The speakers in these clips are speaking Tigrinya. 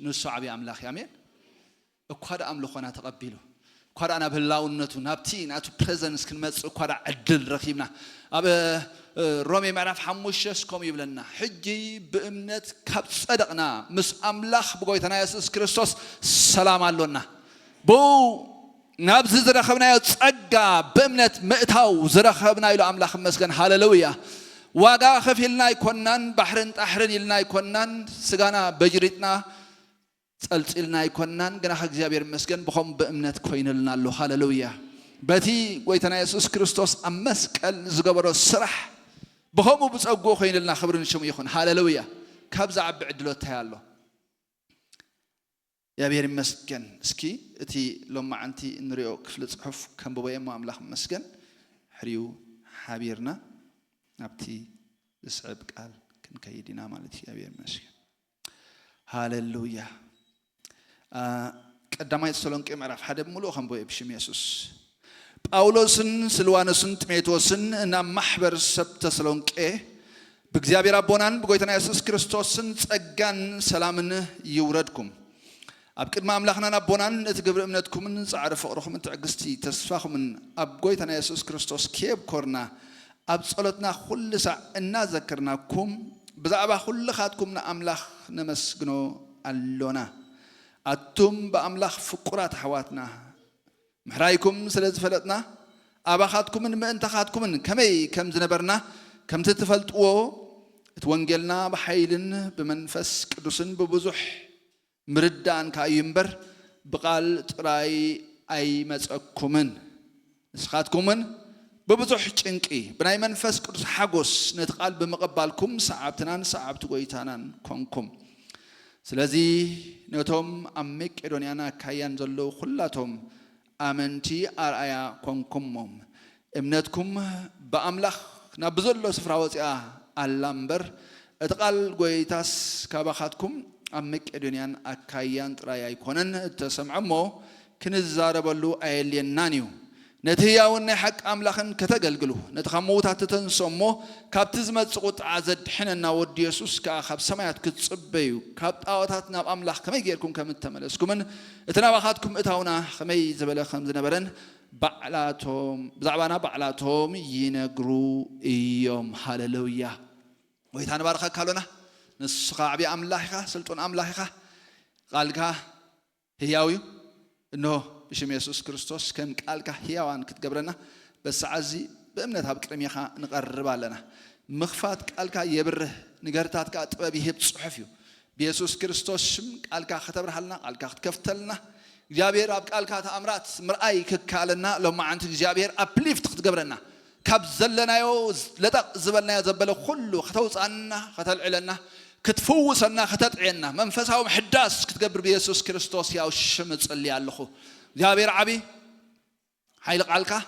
ንሱ ዓቢ ኣምላኽ ኣሜን እኳ ዳ ኣምልኾና ተቐቢሉ እኳ ዳ ናብህላውነቱ ናብቲ ናቱ ፕሬዘንስ ክንመጽእ እኳ ዳ ዕድል ረኺብና ኣብ ሮሜ ምዕራፍ 5 ከም ይብለና ሕጂ ብእምነት ካብ ጸደቕና ምስ ኣምላኽ ብጎይታና ኢየሱስ ክርስቶስ ሰላም ኣሎና ቦ ናብዚ ዝረኸብናዮ ጸጋ በእምነት ምእታው ዝረኸብና ኢሉ ኣምላኽ መስገን ሃሌሉያ ዋጋ ከፊልና ይኮናን ባሕርን ጣሕርን ኢልና ይኮናን ስጋና በጅሪጥና ጸልጽልና ይኮናን ገና እግዚአብሔር መስገን በኹም በእምነት ኮይንልና ኣሎ ሃሌሉያ በቲ ጎይታና ኢየሱስ ክርስቶስ ኣብ መስቀል ዝገበሮ ስራሕ በኹም ብጸጎ ኮይንልና ክብርን ሽሙ ይኹን ሃሌሉያ ካብዛ ዓቢ ዕድሎት ታያሎ እግዚአብሔር መስገን እስኪ እቲ ሎማዓንቲ እንሪኦ ክፍል ጽሑፍ ከምበበየሞ ኣምላኽ መስገን ሕሪው ሓቢርና ናብቲ ዝስዕብ ቃል ክንከይድና ማለት እዩ እግዚአብሔር መስገን ሃሌሉያ ቀዳማይ ተሰሎንቄ ምዕራፍ 1 ሙሉእ ከምበየ ብሽም ኢየሱስ ጳውሎስን ስልዋኖስን ጢሞቴዎስን እና ማሕበር ሰብ ተሰሎንቄ በእግዚአብሔር አቦናን በጎይታና ኢየሱስ ክርስቶስን ጸጋን ሰላምን ይውረድኩም ኣብ ቅድመ ኣምላኽናን ኣቦናን እቲ ግብሪ እምነትኩምን ጻዕሪ ፍቕርኹምን ትዕግስቲ ተስፋኹምን ኣብ ጎይታና ኢየሱስ ክርስቶስ ከብ ኮርና ኣብ ጸሎትና ኩሉ ሰዕ እናዘክርናኩም ብዛዕባ ኩልኻትኩም ንኣምላኽ ነመስግኖ ኣሎና ኣቱም በኣምላኽ ፍቁራት ኣሕዋትና ምሕራይኩም ስለ ዝፈለጥና ኣባኻትኩምን ምእንታኻትኩምን ከመይ ከም ዝነበርና ከምቲ ትፈልጥዎ እቲ ወንጌልና ብሓይልን ብመንፈስ ቅዱስን ብብዙሕ ምርዳን ካዩ እምበር ብቃል ጥራይ ኣይመጸኩምን ንስኻትኩምን በብዙሕ ጭንቂ ብናይ መንፈስ ቅዱስ ሓጎስ ነቲ ቃል ብምቕባልኩም ሰዓብትናን ሰዓብቲ ጎይታናን ኮንኩም ስለዚ ነቶም ኣብ መቄዶንያና ካያን ዘለዉ ኩላቶም ኣመንቲ ኣርኣያ ኮንኩሞም እምነትኩም በኣምላኽ ናብ ብዘሎ ስፍራ ወፂኣ ኣላ እምበር እቲ ቃል ጎይታስ ካባኻትኩም ኣብ መቄዶንያን ኣካያን ጥራይ ኣይኮነን ተሰምዐሞ ክንዛረበሉ ኣየልየናን እዩ ነቲ ሕያውን ናይ ሓቂ ኣምላኽን ከተገልግሉ ነቲ ካብ ሞውታት ተንሶሞ ካብቲ ዝመጽእ ቁጥዓ ዘድሕነና ወዲ ኢየሱስ ከዓ ካብ ሰማያት ክትጽበዩ ካብ ጣዖታት ናብ ኣምላኽ ከመይ ጌርኩም ከም እተመለስኩምን እቲ ናባኻትኩም እታውና ከመይ ዝበለ ከም ዝነበረን ባዕላቶም ብዛዕባና ባዕላቶም ይነግሩ እዮም ሃሌሉያ ወይታ ንባርከካ ኣሎና ንስኻ ዓቢ ኣምላኽ ኢኻ ስልጡን ኣምላኽ ኢኻ ቃልካ ሕያው እዩ እንሆ بشم يسوع كريستوس كم قالك حيوان كتجبرنا بس عزي بأمنة هاب كريميخ نقرب لنا مخفات قالك يبره نجارتات كاتبه بيهب صحفيو بيسوع كريستوس قالك ختبر حالنا قالك كفتلنا جابير أب قالك أمرات مرأي ككالنا لو ما عندك جابير أبليفت كتجبرنا كابزلنا يوز لدق زبلنا يزبله كله ختوز عنا ختل علنا كتفوسنا ختتعنا منفسهم حداس كتجبر بيسوع كريستوس يا الشمس اللي علخو جابير عبي حيل قالك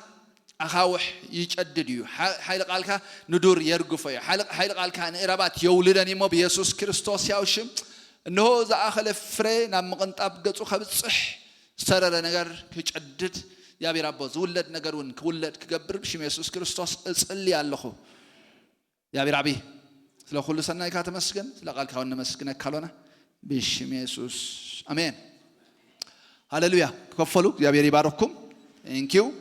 أخاوح يجدديو حيل قالك ندور يرقفه حيل قالك أن إرابات يولدني مو بيسوع كريستوس يا الشم إنه إذا أخل فري نام قنت أبقى خبز صح سرر نجار يجدد جابير أبوز ولد نجارون كولد كجبر بشم يسوع كريستوس اللي علخو جابير عبي لو كل سنة يكاتم مسكن لا قال كهون مسكن كلونا بشم يسوع آمين هاللويا كفلوا يا بيري باركم إنكيو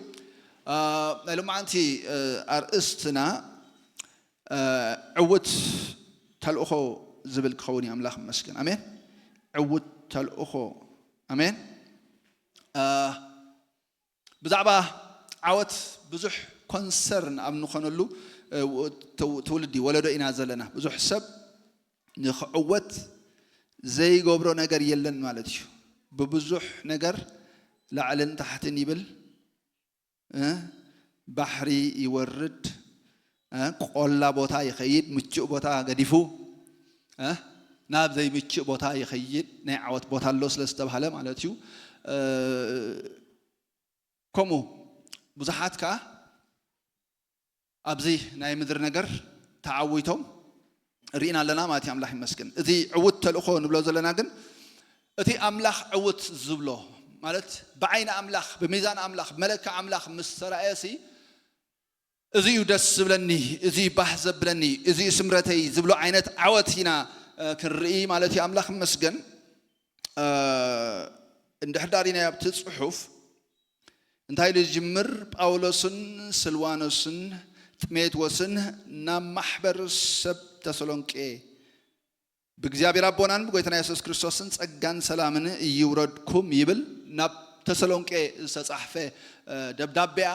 لما أنتي أرستنا عود تلأخو زبل كوني أملاخ مسكن آمين عود تلأخو آمين بزعبة عود بزح كونسرن أم نخنلو تولدي ولا ده إنازلنا بزح سب نخعود زي قبرو نجار يلن مالتيو ببزح نجار لعلن تحت نيبل بحري يورد قلا بوتا يخيد متشو بوتا قديفو ناب زي متشو بوتا يخيد نعوت بوتا اللوس لستبهلا مالتيو كمو بزحات كا أبزي ناي مدر نجار تعويتهم رينا لنا ما تي أملاح مسكن ذي عود تلقو نبلو زلنا جن ذي أملاح عود زبلو مالت بعين أملاح بميزان أملاح ملك أملاح مستر أسي ذي يدس زبلني ذي بحث زبلني ذي سمرتي زبلو عينت عود هنا كرئي مالتي أملاح مسكن እንደ ሕዳሪና ያብት ጽሑፍ እንታይ ልጅምር ጳውሎስን ስልዋኖስን ጢሞቴዎስን ናብ ማሕበር ሰብ ተሰሎንቄ በእግዚአብሔር አቦናን በጌታና ኢየሱስ ክርስቶስን ጸጋን ሰላምን ይውረድኩም ይብል ናብ ተሰሎንቄ ዝተጻሕፈ ደብዳቤያ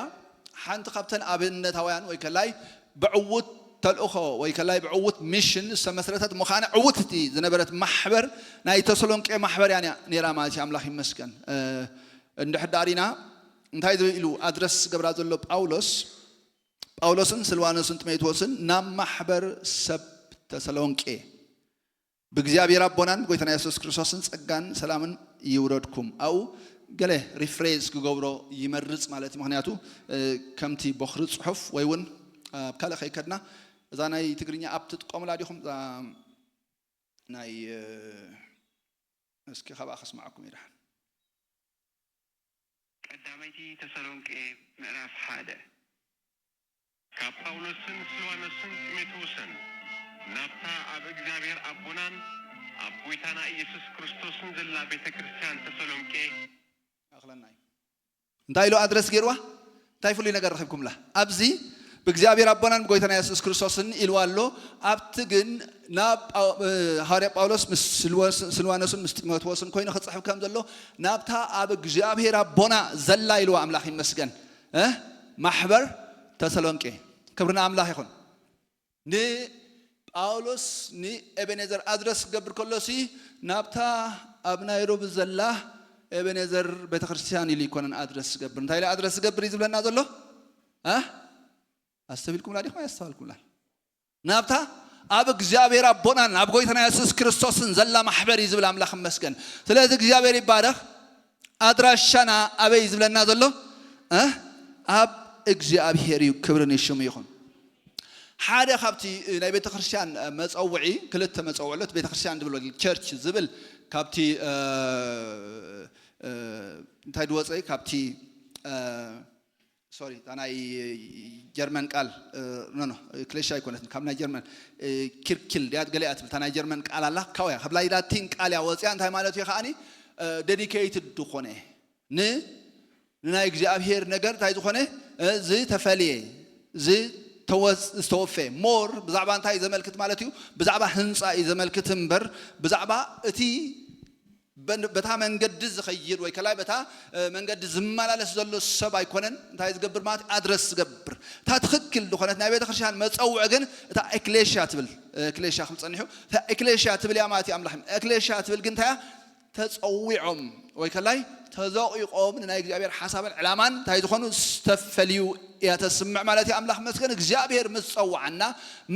ሓንቲ ካብተን ኣብነታውያን ወይ ከላይ ብዕውት ተልእኾ ወይ ከላይ ብዕውት ሚሽን ዝተመስረተት ምዃነ ዕውትቲ ዝነበረት ማሕበር ናይ ተሰሎንቄ ማሕበር ያ ነራ ማለት ኣምላኽ ይመስገን እንደ ሕዳሪና እንታይ ኢሉ ኣድረስ ገብራ ዘሎ ጳውሎስን ስልዋኖስን ጢሞቴዎስን ናብ ማሕበር ሰብ ተሰሎንቄ በእግዚአብሔር አቦናን በጌታና ኢየሱስ ክርስቶስን ጸጋን ሰላምን ይውረድኩም አው ገለ ሪፍሬዝ ክገብሮ ይመርጽ ማለት ምክንያቱ ከምቲ በኽሪ ጽሑፍ ወይውን ካለ ኸይከድና እዛ ናይ ትግርኛ ኣብት ጥቆምላ ዲኹም ናይ እስኪ ኸባ ኸስማዓኩም ይራን ቀዳማይቲ ተሰሎንቄ ምዕራፍ 1 ካብ ጳውሎስን ስልዋኖስን ጢሞቴዎስን ናብታ ኣብ እግዚአብሔር አቦናን ኣብ ጌታና ኢየሱስ ክርስቶስን ዘላ ቤተ ክርስቲያን ተሰሎንቄ አኽለናይ እንታይ ሎ አድረስ ገይርዋ እንታይ ፍሉይ ነገር ረኺብኩምላ ኣብዚ በእግዚአብሔር አቦናን በጌታና ኢየሱስ ክርስቶስን ኢልዋሎ ኣብቲ ግን ናብ ሐዋርያ ጳውሎስ ምስ ስልዋኖስን ምስ ጢሞቴዎስን ኮይኑ ክጽሕፍ ከም ዘሎ ናብታ ኣብ እግዚአብሔር አቦና ዘላ ኢልዋ አምላኽ ይመስገን ማሕበር ተሰሎንቄ ክብርና አምላኽ ይኹን ጳውሎስ ኤቤኔዘር አድረስ ገብር ከሎሲ ናብታ ኣብ ናይሮቢ ዘላ ኤቤኔዘር ቤተክርስቲያን ኢሉ ይኮነን አድረስ ገብር እንታይ ላይ አድረስ ገብር ይዝብለና ዘሎ አስተቢልኩም ላዲኹም ያስተዋልኩምላ ናብታ ኣብ እግዚአብሔር አቦናን ኣብ ጌታና ኢየሱስ ክርስቶስን ዘላ ማሕበር ይዝብል አምላኽ ይመስገን ስለዚ እግዚአብሔር ይባረኽ አድራሻና አበይ ይዝብለና ዘሎ ኣብ እግዚአብሔር ክብርን ይሽሙ ይኹን ሓደ ካብቲ ናይ ቤተ ክርስቲያን መጻውዒ ክልተ መጻውዕለት ቤተ ክርስቲያን ድብሎ ቸርች ዝብል ካብቲ እንታይ ድወፀይ ካብቲ ሶሪ ታናይ ጀርመን ቃል ኖ ክሌሻ ይኮነት ካብ ናይ ጀርመን ኪርኪል ዲያት ገሊአት ታናይ ጀርመን ቃል አላ ካውያ ካብላይ ላቲን ቃል ያወፅያ እንታይ ማለት ይኻኒ ዴዲኬትድ ድኾነ ናይ እግዚአብሔር ነገር እንታይ ዝኾነ ዝ ተፈልየ ዝ ተወፈ ሞር ብዛዕባ እንታይ ዘመልክት ማለት እዩ ብዛዕባ ህንጻ ዘመልክት እምበር ብዛዕባ እቲ በታ መንገድ ዝኸይድ ወይ ከላይ በታ መንገድ ዝመላለስ ዘሎ ሰብ አይኮነን እንታይ ዝገብር ማለት አድረስ ዝገብር ታ ትክክል ድኾነት ናይ ቤተ ክርስቲያን መጻውዕ ግን እታ ኤክሌሽያ ትብል ኤክሌሽያ ክምጸኒሑ ታ ኤክሌሽያ ትብል ያ ማለት አምላኽ ኤክሌሽያ ትብል ግን ታያ ተጸዊዖም ወይ ከላይ ተዘቂቆም ናይ እግዚአብሔር ሐሳብን ዕላማን እንታይ ዝኾኑ ዝተፈልዩ ያተስምዕ ማለት አምላኽ መስገን እግዚአብሔር ምጽዋዕና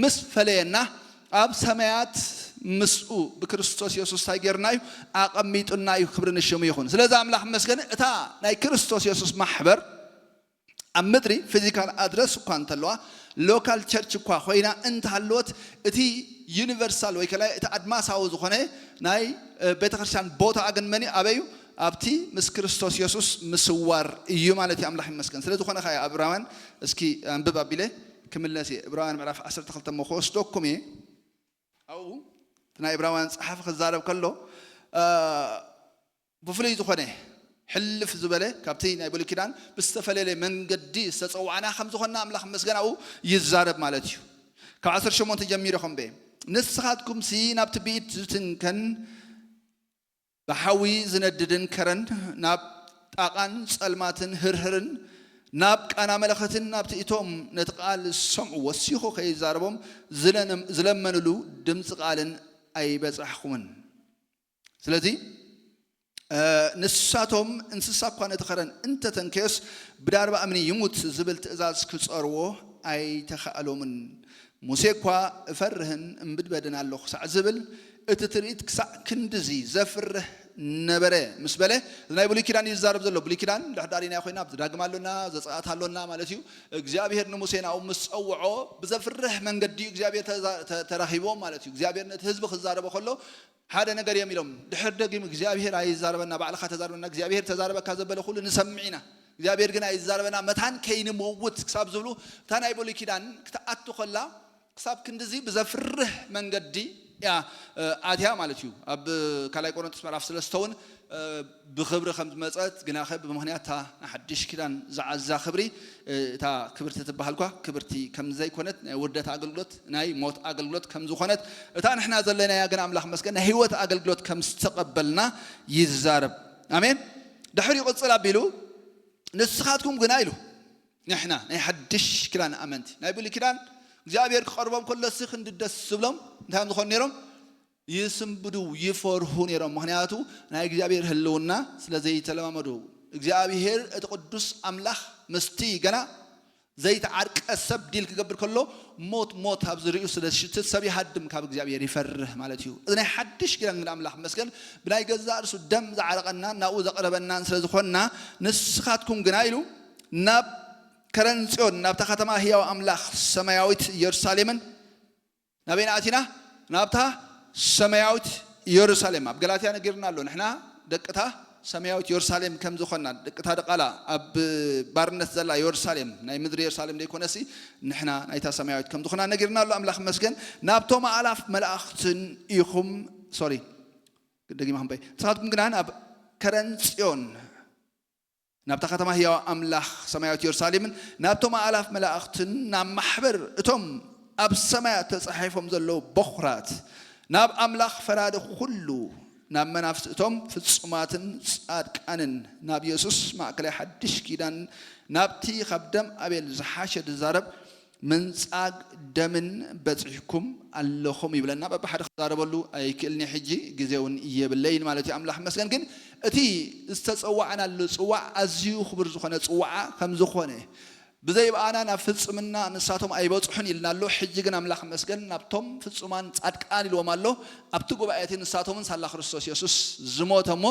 ምስ ፈለየና ኣብ ሰማያት ምስኡ በክርስቶስ ኢየሱስ ታይገርናዩ አቀሚጡና ይክብርን ሽሙ ይኹን ስለዚህ አምላኽ መስገን እታ ናይ ክርስቶስ ኢየሱስ ማሕበር ኣብ ምድሪ ፊዚካል አድረስ እኳ እንተለዋ ሎካል ቸርች እኳ ኮይና እንተሃለወት እቲ ዩኒቨርሳል ወይ ከላይ እቲ አድማሳዊ ዝኾነ ናይ ቤተክርስቲያን ቦታ አገን መኒ አበዩ ኣብቲ ምስ ክርስቶስ ኢየሱስ ምስዋር እዩ ማለት አምላኽ ይመስገን ስለዚህ ኾነ ኸያ ዕብራውያን እስኪ አንብብ አቢለ ክምለሲ ዕብራውያን ምዕራፍ 12 መኾስዶኩም አው ናይ ዕብራውያን ጸሓፍ ክዛረብ ከሎ ብፍሉይ ዝኾነ ሕልፍ ዝበለ ካብቲ ናይ ብሉይ ኪዳን ብዝተፈላለየ መንገዲ ዝተጸውዓና ከም ዝኾና አምላኽ ይመስገን አው ይዛረብ ማለት እዩ ካብ 18 ጀሚሩ ኸምበ ንስኻትኩም ሲ ናብቲ ቢት ዝትንከን بحوي زنددن كرن ناب طاقان صلماتن هرهرن ناب قانا ملختن ناب تيتوم نتقال السمع وسيخو كيزاربوم زلمنلو دمጽ قالن اي بصحخمن ስለዚህ ንሳቶም እንስሳ እንኳን ተኸረን እንተ ተንከስ ብዳርባ አምኒ ይሙት ዝብል ትእዛዝ ክጸርዎ አይ ተኻሎምን ሙሴኳ ፈርህን እምብድበደን አለኹ ሳዕ ዝብል እትትሪት ክሳዕ ክንድዚ ዘፍርህ ነበረ ምስበለ ናይ ብሉይ ኪዳን ይዛረብ ዘሎ ብሉይ ኪዳን ዳህዳሪና ኮይና ዳግማሉና ዘጻአት አሎና ማለት እዩ እግዚአብሔር ንሙሴና መስጸውዖ በዘፍርህ መንገዲ እግዚአብሔር ተራሂቦ ማለት እዩ እግዚአብሔር ነት ህዝብ ክዛረበ ከሎ ሓደ ነገር የሚሎም ድሕር ደግም እግዚአብሔር አይዛረበና ባዕልኻ ተዛረበና እግዚአብሔር ተዛረበካ ዘበለ ሁሉ ንሰምዒና እግዚአብሔር ግን አይዛረበና መታን ከይን ሞውት ክሳብ ዝብሉ ታናይ ብሉይ ኪዳን ክተአቱ ከላ ክሳብ ክንድዚ በዘፍርህ መንገዲ يا أتيا مالتيو أب كلاي كورنثوس مرافق سلستون بخبر خمس مسات جنا خب بمهنياتها نحدش كلان زعزا خبري تا كبرت تبهالكوا كبرتي كم زي كونت وردت أقلقلت ناي موت أقلقلت كم زخنت تا نحنا زلنا يا جنا أملاح مسكن هيوت أقلقلت كم استقبلنا يزارب آمين دحري قد صلا بيلو نسخاتكم جنايلو نحنا نحدش كلان أمنتي نايبولي كلان جابير قربهم كل سخن ددس سبلهم نهم خنيرهم يسمبدو يفرحون يرام مهنياتو ناي جابير هلونا سلزي تلمامدو جابير القدوس أملاح مستي جنا زيت عرق السب ديل كقبر كله موت هابز رئيس الشتت سبي حدم كاب جابير يفرح مالتيو إذا حدش كلا من أملاح مسكن بناي جزار سدم زعرقنا ناوز قربنا سلزخنا نسخاتكم جنايلو ناب كرنسيون نابتا ختما هي وأملاخ سماويت يرسالمن نبينا أتينا نابتا سماويت يرسالم أبغلاتي أنا قرنا له نحنا دكتها سماويت يرسالم كم زخنا دكتها دقلا أب بارنس زلا يرسالم ناي مدري يرسالم دي كونسي نحنا نايتا سماويت كم زخنا نقرنا له أملاخ مسكن نابتو ما ألاف ملاختن يخم سوري دقيقة ما هم بي صارتكم جنان أب كرنسيون نابتا ختما هي أملاخ سماوات يرسالم نابتو ما ألاف ملاختن نام محبر اتم أب سماوات تصحيفهم زلو بخرات ناب أملاخ فراد كله ناب منافس اتم في السماتن صادق أنن ناب يسوس ما أكل حدش كيدان نابتي خبدم أبي الزحاشة الزارب من صاق دمن بتحكم اللهم يبلنا بحد خضاربلو أي كلني حجي جزاون إيه بالليل مالتي أملاح مسكن كن أتي استتصوعنا الصواع أزيو خبر زخنة صواع خم زخنة بزي أنا نفس منا نساتهم أي بوت حني لنا لو حجي جنا أملاح مسكن نبتم في السمان صادق أني لو مالله أبتقوا بآيات نساتهم سال خريستوس يسوس زموتهم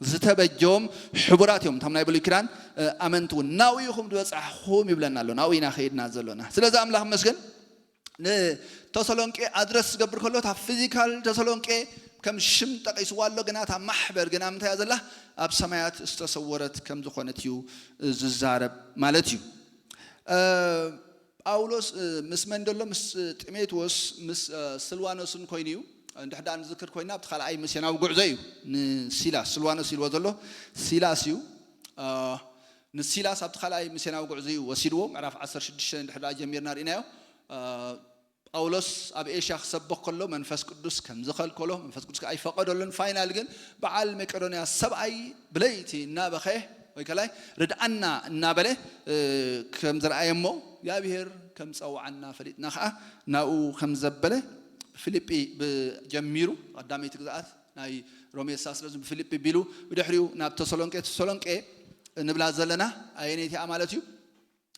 زتبجهم حبراتهم تمناي بالكران أمنتون ناويهم دوس أحوم يبلنا له ناوينا خير نازلنا سلذا أملاح مسكن تسالونك أدرس قبل كله تفيزيكال تسالونك كم شم تقيس والله جناتها محبر جنام تيازله أب سمايات استصورت كم زخنتيو ززارب مالتيو أولوس مس مندلو مس تيميتوس مس سلوانوسن كوينيو عند حدا نذكر كوينا بتخلى أي مسينا وقع زيه نسيلاس سلوانوس يلوذله سيلاسيو نسيلاس بتخلى أي مسينا وقع زيه وسيلو معرف 10 شدش عند حدا جميرنا رينايو أولوس أبي شخص سبق كله منفس قدوس كم زخل كله منفس قدوس أي فقد لون فاينال جن بعلم كرونيا سبعي بليتي نابخه ويكلاي رد أنا نابله كم زرع يمو يا بير كم سو عنا فريد نخا ناو كم زبله فيليبي بجميرو قدامي تجزأت ناي رومي ساسلز بفيليبي بيلو بدحريو ناب تسالونك نبلا زلنا أينيتي أمالتيو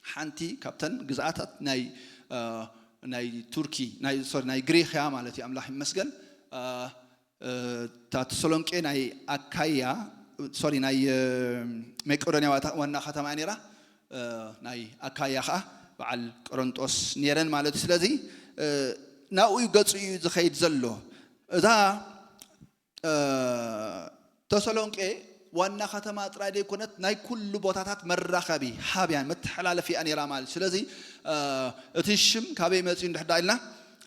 حنتي كابتن جزأت ناي تركي ناي غريخيا مالتي أملاح مسجن تسالونك ناي أكايا ناي ميكرونيا وانا ختم أنيرا ناي أكايا خا بعل كورنثوس نيرن مالتي سلازي ناو يقصي زخيد زلو إذا تسالونك وانا ختمات رايدي كونت ناي كل بوتاتات مرخبي حابيان متحلال في أنيرا مال سلازي اتشم كابي متين دحدايلنا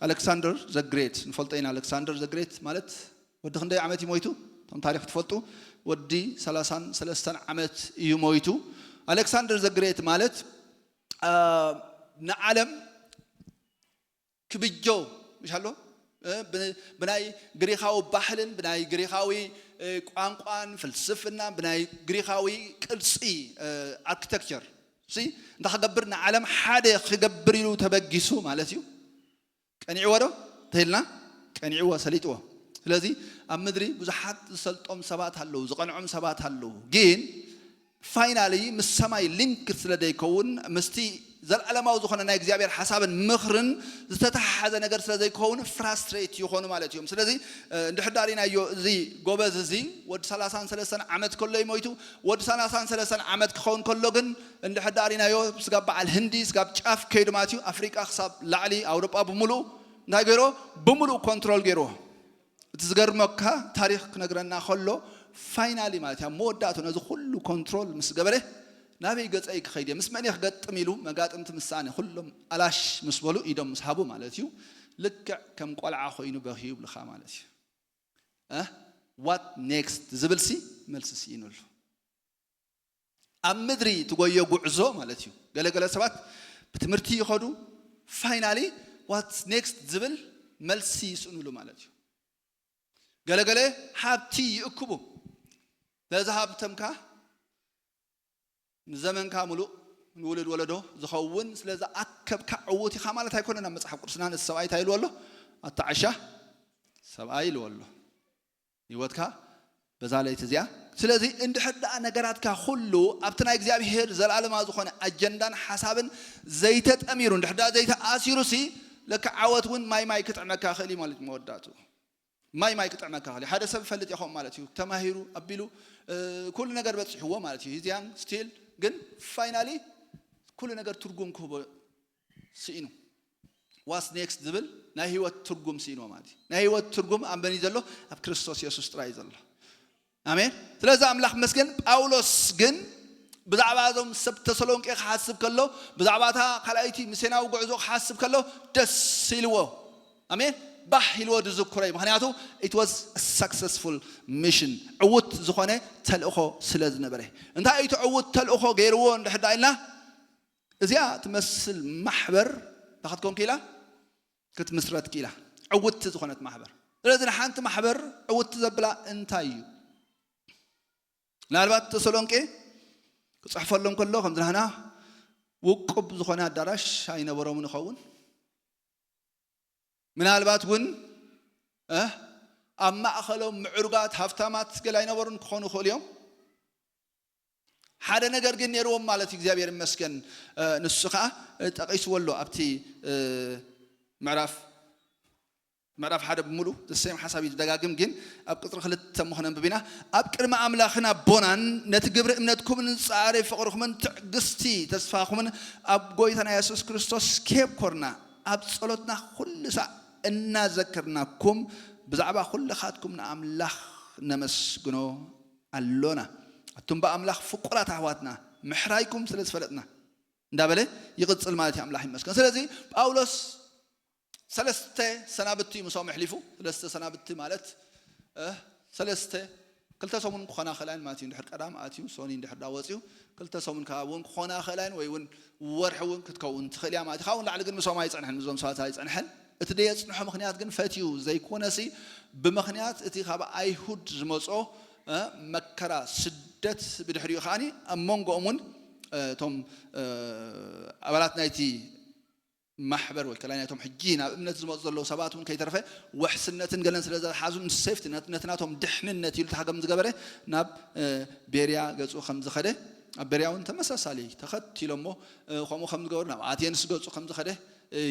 ألكسندر ذا جريت نفلتين ألكسندر ذا جريت مالت ودخن عمتي مويتو تم تاريخ تفلتو ودي 33 عمت يمويتو ألكسندر ذا جريت مالت نعلم كبيجو مش هلو بناي غريخاوي بحلن بناي غريخاوي قانقان فلسفنا بناي غريخاوي قلصي اركتكتشر سي انت خبرنا عالم حدا خبر له تبغيسو مالتيو قنيعو دو تهلنا قنيعو سليطو ስለዚህ ኣብ ምድሪ ብዙሓት ዝሰልጦም ሰባት ኣለዉ ዝቐንዑም ሰባት ኣለዉ ግን ፋይናሊ ምስ ሰማይ ሊንክ ስለደይከውን ምስቲ ዘልዓለማዊ ዝኾነ ናይ እግዚአብሔር ሓሳብን ምኽርን ዝተተሓሓዘ ነገር ስለዘይከውን ፍራስትሬት ይኾኑ ማለት እዮም ስለዚ እንድሕዳሪናዮ እዚ ጎበዝ እዚ ወዲ 33 ዓመት ከሎ ይሞይቱ ወዲ 33 ዓመት ክኸውን ከሎ ግን እንድሕዳሪናዮ ስጋብ በዓል ህንዲ ስጋብ ጫፍ ከይዱ ማለት እዩ ኣፍሪቃ ክሳብ ላዕሊ ኣውሮጳ ብምሉእ ናይ ገይሮ ብምሉእ ኮንትሮል ገይሮ تزغرمك تاريخ كنغرنا خلو فاينالي مالتها موداتو نزو كله كنترول مسغبره نابي غصاي خيدي مسمني خغطميلو مغاطمت مساني كلهم الاش مسبلو يدم مسحابو مالتيو ልክ ከም ቆልዓ ኮይኑ በኺዩ ብልኻ ማለት እዩ what next ዝብልሲ መልስሲ ይንሉ ኣብ ምድሪ ትጎዮ ጉዕዞ ማለት እዩ ገለገለ ሰባት ብትምህርቲ ይኸዱ ፋይናሊ what next ዝብል መልሲ ይስንሉ ማለት እዩ ገለገለ ሃብቲ ይእክቡ ለዛ ሃብተምካ ንዘመንካ ሙሉእ ንውልድ ወለዶ ዝኸውን ስለዛ ኣከብካ ዕውት ኢኻ ማለት ኣይኮነን ኣብ መጽሓፍ ቅዱስና ንሰብኣይ ታይሉ ኣሎ ኣታዓሻ ሰብኣይ ኢሉ ኣሎ ህይወትካ በዛ ለይቲ እዚኣ ስለዚ እንድሕር ደኣ ነገራትካ ሁሉ ኣብቲ ናይ እግዚአብሔር ዘላለማ ዝኾነ ኣጀንዳን ሓሳብን ዘይተጠሚሩ እንድሕር ደኣ ዘይተኣሲሩሲ ለካ ዓወት እውን ማይ ክጥዕመካ ክእል ማለት መወዳቱ ማይ ክጥዕመካ ክእል ሓደ ሰብ ፈልጥ ይኾም ማለት እዩ ተማሂሩ ኣቢሉ ኩሉ ነገር በጽሕዎ ማለት እዩ እዚያን ስቲል ግን ፋይናሊ ኩሉ ነገር ትርጉም ክህቦ ሲኢኑ ዋስ ኔክስት ዝብል ናይ ህይወት ትርጉም ሲኢኑ ማለት እዩ ናይ ህይወት ትርጉም ኣብ በኒ ዘሎ ኣብ ክርስቶስ ኢየሱስ ጥራይ ዘሎ አሜን ስለዚ ኣምላኽ መስገን ጳውሎስ ግን ብዛዕባ ዞም ሰብ ተሰሎንቄ ክሓስብ ከሎ ብዛዕባታ ካልኣይቲ ምሴናዊ ጉዕዞ ክሓስብ ከሎ ደስ ኢልዎ አሜን ባህ ኢልዎ ዝዝክረይ ምክንያቱ it was a successful mission ዕውት ዝኾነ ተልእኾ ስለ ዝነበረ እንታይ እቲ ዕውት ተልእኾ ገይርዎ እንድሕር ኢልና እዚኣ ትመስል ማሕበር ተኸትኮን ኪላ ክትምስረት ኪላ ዕውት ዝኾነት ማሕበር ስለዚ ሓንቲ ማሕበር ዕውት ዘብላ እንታይ እዩ ምናልባት ተሰሎንቄ ክጽሕፈሎም ከሎ ከም ዝናህና ውቁብ ዝኾነ ኣዳራሽ ኣይነበሮምን ይኸውን ምናልባት እውን ኣብ ማእኸሎም ምዕሩጋት ሃብታማት ገለ ኣይነበሩን ክኾኑ ይኽእሉ እዮም ሓደ ነገር ግን ነይርዎም ማለት እግዚአብሔር ይመስገን ንሱ ከዓ ጠቂስወሎ ኣብቲ ምዕራፍ ሓደ ብሙሉ ደሰም ሓሳብ ይደጋግም ግን ኣብ ቅጥር ክልተ ምኽነን ብቢና ኣብ ቅድመ ኣምላኽና ቦናን ነቲ ግብሪ እምነትኩምን ጻዕሪ ፍቕርኩምን ትዕግስቲ ተስፋኹምን ኣብ ጎይታና ኢየሱስ ክርስቶስ ከብ ኮርና ኣብ ጸሎትና ኩሉ ሰዓት እናዘክርናኩም ብዛዕባ ኩልኻትኩም ንኣምላኽ ነመስግኖ ኣሎና እቱም በኣምላኽ ፍቁራት ኣሕዋትና ምሕራይኩም ስለ ዝፈለጥና እንዳበለ ይቕጽል ማለት ኣምላኽ ይመስገን ስለዚ ጳውሎስ ሰለስተ ሰናብቲ ምሶም ሕሊፉ ሰለስተ ሰናብቲ ማለት ሰለስተ ክልተ ሰሙን ክኾና ኸላይን ማለት እዩ እንድሕር ቀዳም ኣትዩ ሶኒ እንድሕር ዳወፅዩ ክልተ ሰሙን ካብውን ክኾና ኸላይን ወይ እውን ወርሒ እውን ክትከውን ትኽእል እያ ማለት ካብውን ላዕሊ ግን ምሶም ኣይፀንሐን ምዞም ሰባት ኣይፀንሐን እቲ ደየፅንሖ ምክንያት ግን ፈትዩ ዘይኮነሲ ብምክንያት እቲ ካብ ኣይሁድ ዝመጾ መከራ ስደት ብድሕሪኡ ኸዓኒ ኣብ መንጎኦም እውን እቶም ኣባላት ናይቲ ማሕበር ወይ ከላይ ናይቶም ሕጂ ናብ እምነት ዝመፁ ዘለዉ ሰባት እውን ከይተረፈ ወሕስነትን ገለን ስለ ዝሓዙን ሴፍቲ ነትናቶም ድሕንነት ኢሉ ተሓገም ዝገበረ ናብ ቤርያ ገጹ ከም ዝኸደ ኣብ ቤርያ እውን ተመሳሳሊ ተኸቲሎሞ ከምኡ ከም ዝገበሩ ናብ ኣቴንስ ገጹ ከም ዝኸደ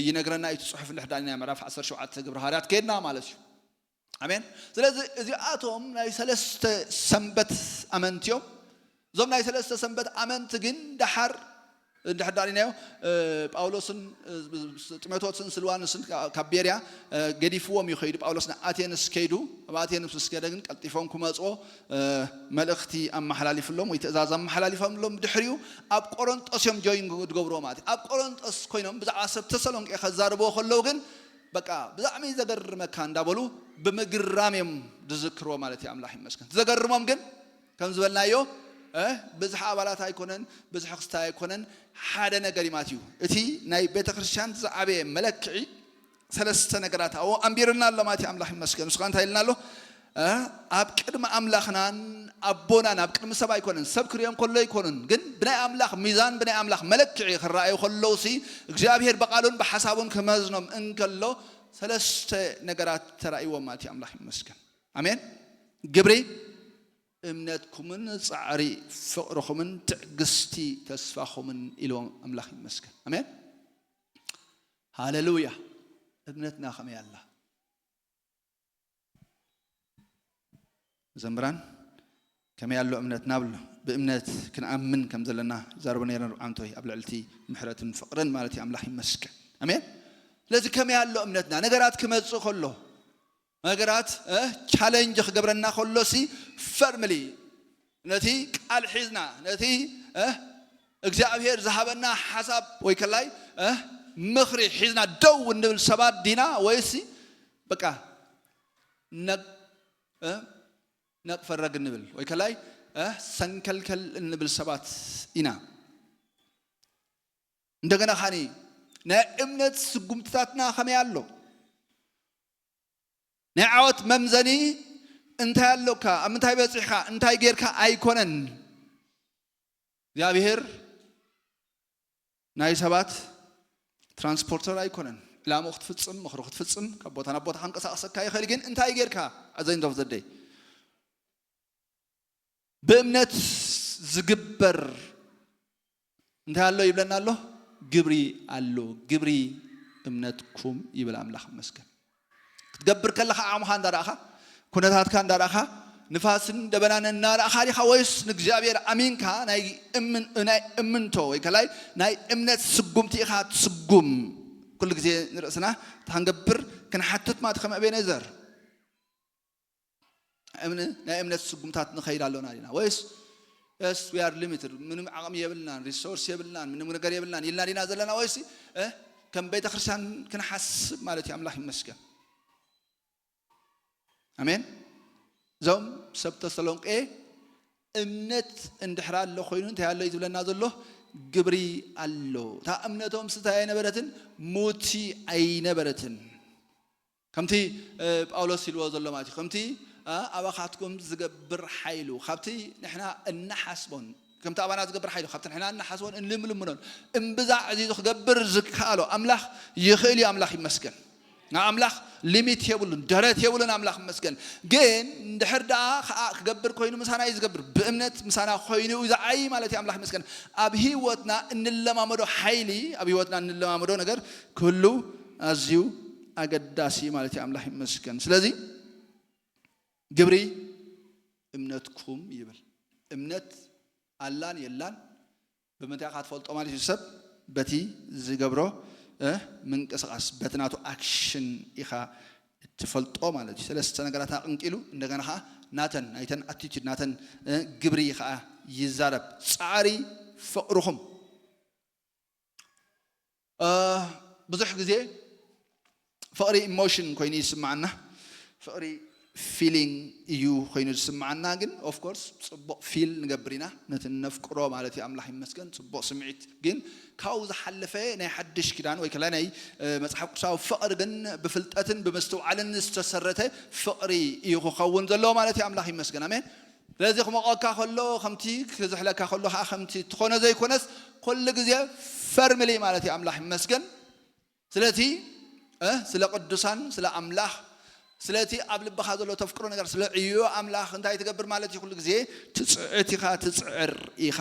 ይነግረና እቲ ጽሑፍ እንድሕዳና ምዕራፍ 17 ግብረ ሐዋርያት ከድና ማለት እዩ አሜን ስለዚ እዚኣቶም ናይ ሰለስተ ሰንበት ኣመንቲዮም ዞም ናይ ሰለስተ ሰንበት ኣመንቲ ግን ድሓር እንድሕዳሪናዮ ጳውሎስን ጢሞቴዎስን ስልዋኖስን ካብ ቤርያ ገዲፍዎም ይኸይዱ ጳውሎስ ንኣቴንስ ከይዱ ኣብ ኣቴንስ ስከደ ግን ቀልጢፎም ክመጽኦ መልእኽቲ ኣመሓላሊፍሎም ወይ ትእዛዝ ኣመሓላሊፎምሎም ድሕሪኡ ኣብ ቆሮንጦስ እዮም ጆይን ዝገብርዎ ማለት ኣብ ቆሮንጦስ ኮይኖም ብዛዕባ ሰብ ተሰሎንቄ ከዛርብዎ ከለዉ ግን በቃ ብዛዕሚ ዘገርመካ እንዳበሉ ብምግራም እዮም ዝዝክርዎ ማለት እዩ ኣምላኽ ይመስገን ዘገርሞም ግን ከም ዝበልናዮ ብዙሕ ኣባላት ኣይኮነን ብዙሕ ክስታይ ኣይኮነን ሓደ ነገር ማለት እዩ እቲ ናይ ቤተ ክርስቲያን ዝዓበየ መለክዒ ሰለስተ ነገራት ኣንቢርና ኣሎ ማለት እዩ ኣምላኽ ይመስገን ንስኻ እንታይ ኢልና ኣሎ ኣብ ቅድመ ኣምላኽናን ኣቦናን ኣብ ቅድሚ ሰብ ኣይኮነን ሰብ ክሪኦም ከሎ ኣይኮነን ግን ብናይ ኣምላኽ ሚዛን ብናይ ኣምላኽ መለክዒ ክረኣዩ ከለውሲ እግዚአብሔር በቃሉን ብሓሳቡን ክመዝኖም እንከሎ ሰለስተ ነገራት ተራእይዎም ማለት እዩ ኣምላኽ ይመስገን አሜን ግብሪ እምነትኩምን ጻዕሪ ፍቕርኩምን ትዕግስቲ ተስፋኹምን ኢሎም ኣምላኽ ይመስገን አሜን ሃሌሉያ እምነትና ከመይ ኣላ ዘምራን ከመይ ኣሎ እምነትና ብሎ ብእምነት ክንኣምን ከም ዘለና ዛረበ ነይረን ርብዓንቶይ ኣብ ልዕልቲ ምሕረትን ፍቕርን ማለት እዩ ኣምላኽ ይመስገን አሜን ስለዚ ከመይ ኣሎ እምነትና ነገራት ክመጽእ ከሎ ነገራት ቻሌንጅ ክገብረና ከሎሲ ፈርምሊ ነቲ ቃል ሒዝና ነቲ እግዚአብሔር ዝሃበና ሓሳብ ወይ ከላይ مخري حزنا دو النبل سبات دينا ويسي بقى نق فرق النبل ويكلاي سنكلكل النبل سبات إنا عندنا خاني نا إمنت سقمتاتنا خمي الله نعوت ممزني انتهى اللوكا امنتهى بصيحة انتهى غيركا ايكونن እግዚአብሔር ናይ ሰባት ትራንስፖርተር አይኮነን ላሞ ክትፍጽም ምኽሮ ክትፍጽም ከቦታና ቦታ አንቀሳቀሰካ ይኸል ግን እንታይ ጌርካ አዘኝ ዶፍ ዘደይ በእምነት ዝግበር እንታይ አለው ይብለናል ግብሪ አለው ግብሪ እምነትኩም ይብል አምላክ መስገን ክትገብር ከለኻ አሙኻ እንዳራኻ ኩነታትካ እንዳራኻ ንፋስን ደበናን እናራኻ ዲኻ ወይስ ንእግዚአብሔር አሚንካ ናይ እምንቶ ወይ ከላይ ናይ እምነት ስጉምቲ ኢኻ ትስጉም ኩሉ ግዜ ንርእስና ታንገብር ክንሓትት ማለት ከም አቤኔዘር ናይ እምነት ስጉምታት ንኸይድ ኣለና ዲና ወይስ yes we are limited ምንም ዓቅም የብልናን ሪሶርስ የብልናን ምንም ነገር የብልናን ይልና ዲና ዘለና ወይስ ከም ቤተ ክርስቲያን ክንሓስብ ማለት አምላክ ይመስገን አሜን ዞም ሰብ ተሰሎንቄ እምነት እንድሕራ አለ ኮይኑ እንታይ አለ ይብለና ዘሎ ግብሪ አሎ ታ እምነቶም ስታይ ነበረትን ሞቲ አይነበረትን ከምቲ ጳውሎስ ይልዎ ዘሎ ማለት ከምቲ አባኻትኩም ዝገብር ኃይሉ ካብቲ ንሕና እናሐስቦን ከምቲ አባና ዝገብር ኃይሉ ካብቲ ንሕና እናሐስቦን እንልምልምኖን እምብዛዕ እዚ ዝገብር ዝካሎ አምላክ ይኽእል አምላክ ይመስገን አምላክ ሊሚት የብሉን ደረት የብሉን አምላክ መስገን ግን እንድሕርዳ ክገብር ኮይኑ ምሳና ይዝገብር በእምነት ምሳና ኮይኑ ይዛዓይ ማለት አምላክ መስገን አብ ህይወትና እንለማመዶ ኃይሊ አብ ህይወትና እንለማመዶ ነገር ኩሉ አዚዩ አገዳሲ ማለት አምላክ መስገን ስለዚህ ግብሪ እምነትኩም ይብል እምነት አላን የላን በመንታ ካትፈልጦ ማለት ይሰብ በቲ ዝገብሮ ምንቀሳቀስ በትናቱ አክሽን ኢኻ ትፈልጦ ማለት ሰለስተ ነገራት አቅንቂሉ እንደገና ናተን አይተን አቲቲዩድ ናተን ግብሪ ኢኻ ይዛረብ ጻሪ ፍቅሩኩም ብዙሕ ግዜ ፍቅሪ ኢሞሽን ኮይኑ ይስማዓና ፍቅሪ feeling you ኮይኑ ዝስማዓና ግን of course ጽቡቅ ፊል ንገብሪና ነትነፍቅሮ ማለት አምላክ ይመስገን ጽቡቅ ስምዒት ግን ካው ዝሐለፈ ናይ ሓድሽ ኪዳን ወይ ከላ ናይ መጽሐፍ ቅዱሳዊ ፍቅር ግን ብፍልጠትን ብመስተውዓልን ዝተሰረተ ፍቅሪ እዩ ክኸውን ዘሎ ማለት አምላክ ይመስገን አሜን ስለዚህ ከመቆካ ከሎ ከምቲ ክዝሕለካ ከሎ ከምቲ ትኾነ ዘይኮነስ ኩሉ ግዜ ፈርምሊ ማለት አምላክ ይመስገን ስለዚህ ስለ ቅዱሳን ስለ አምላክ ስለቲ አብልበኻ ዘሎ ተፍቅሮ ነገር ስለ እዩ አምላክ እንታይ ትገብር ማለት ይኩሉ ግዜ ትጽዕቲኻ ትጽዕር ኢኻ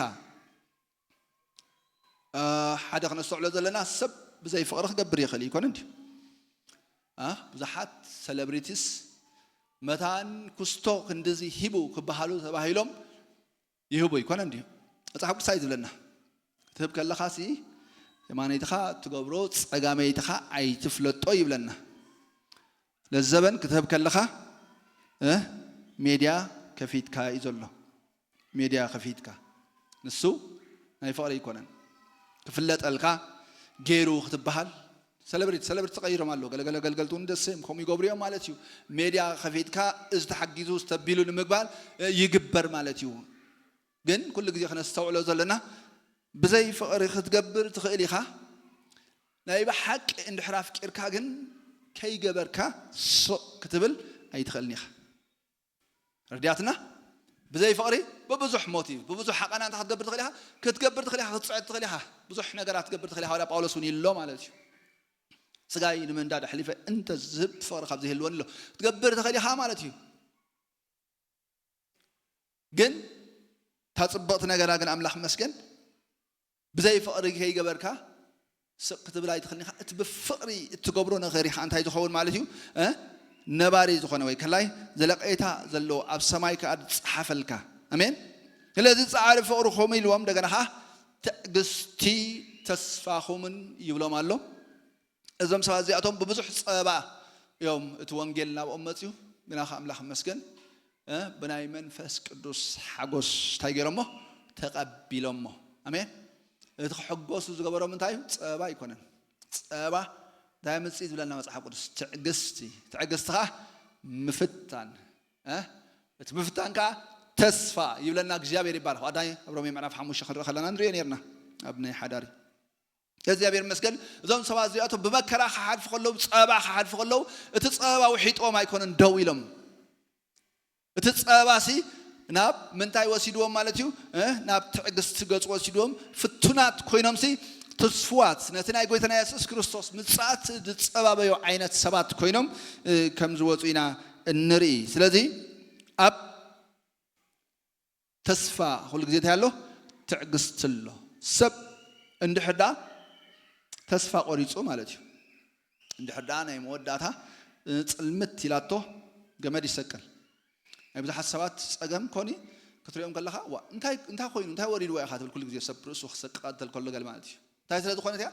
ሓደ ከነስተውዕሎ ዘለና ሰብ ብዘይ ፍቅሪ ክገብር ይኽእል ይኮን እንዴ ብዙሓት ሴሌብሪቲስ መታን ኩስቶ ክንደዚ ሂቡ ክበሃሉ ተባሂሎም ይህቡ ይኮን እንዴ መጽሐፍ ቅዱስ ይዝብለና ትህብ ከለኻሲ የማነይትኻ ትገብሮ ጸጋመይትኻ አይትፍለጦ ይብለና ለዘበን ክትህብ ከለኻ ሜዲያ ከፊትካ ይዘሎ ሜዲያ ከፊትካ ንሱ ናይ ፍቅሪ ይኮነን ክፍለጠልካ ገይሩ ክትበሃል ሴሌብሪቲ ተቀይሮም አለው ገለገልገልቱ እንደሰም ኮም ይገብሪዮም ማለት እዩ ሜዲያ ከፊትካ ዝተሐግዙ ዝተቢሉ ንምግባል ይግበር ማለት እዩ ግን ኩሉ ግዜ ከነስተውዕሎ ዘለና ብዘይ ፍቅሪ ክትገብር ትኽእል ኢኻ ናይ በሐቅ እንድሕራ ፍቅርካ ግን كي جبركا كتبل أي تخلنيخ ردياتنا بزي فقري ببزح موتي ببزح حق أنا أنت هتجبر تخليها كتجبر تخليها تصعد تخليها بزح نجارات تجبر تخليها ولا باولوس وني اللوم على شيء سجاي من داد حليفة أنت زبط فقر خبزه اللون له تجبر تخليها مالتي جن تتصبط نجارات جن أملاح مسكن بزي فقري كي جبركا كتب لا يدخلني تبفقري تجبرون غيري أنت هاي تخون مالتيو نباري تخونه ويا كلاي زلق إيتها زلوا أب سمايك أد حفلك أمين هلا تتعرف فقرهم يلوم دعنا تجستي تسفاهمن يبلو مالو إذا مسوازي أتوم ببزح صعبة يوم توانجلنا وأمتيو بنا خام لحم مسكن بناي منفس قدوس حقوس تايجرمه تقبلمه أمين تحقوس زغبرو من تايم صعبة يكونن ጸባ ዳይመጽ ይብለና መጽሐፍ ቅዱስ ትዕግስትኻ ምፍታን ምፍታንካ ተስፋ ይብለና እግዚአብሔር ይባርክ አዳይ አብሮም የምዕራፍ 5 خرخ ለና እንድሪ ነርና አብነ ሓዳሪ እግዚአብሔር መስገን እዞም ሰባት ዚያቶ በመከራ ሓልፍ ከለው ጸባ ሓልፍ ከለው እቲ ጸባ ውሒጦም አይኮነን ደው ኢሎም እቲ ጸባሲ ናብ ምንታይ ወሲድዎም ማለት እዩ ናብ ትዕግስት ገጽ ወሲድዎም ፍቱናት ኮይኖምሲ ተስፋት ነቲ ናይ ጎይታና ኢየሱስ ክርስቶስ ምጽአት ዝጸባበዩ ዓይነት ሰባት ኮይኖም ከም ዝወጹ ኢና እንሪ ስለዚ ኣብ ተስፋ ሁሉ ግዜ ታያሎ ትዕግስት ኣሎ ሰብ እንድሕዳ ተስፋ ቆሪጹ ማለት እዩ እንድሕዳ ናይ መወዳታ ጽልምት ኢላቶ ገመድ ይሰቀል ናይ ብዙሓት ሰባት ጸገም ኮኒ ክትሪኦም ከለኻ እንታይ ኮይኑ እንታይ ወሪድ ወይ አኻትብል ኩሉ ግዜ ሰብ ርእሱ ክሰቀል ከሎ ገል ማለት እዩ እንታይ ስለ ዝኾነት ያ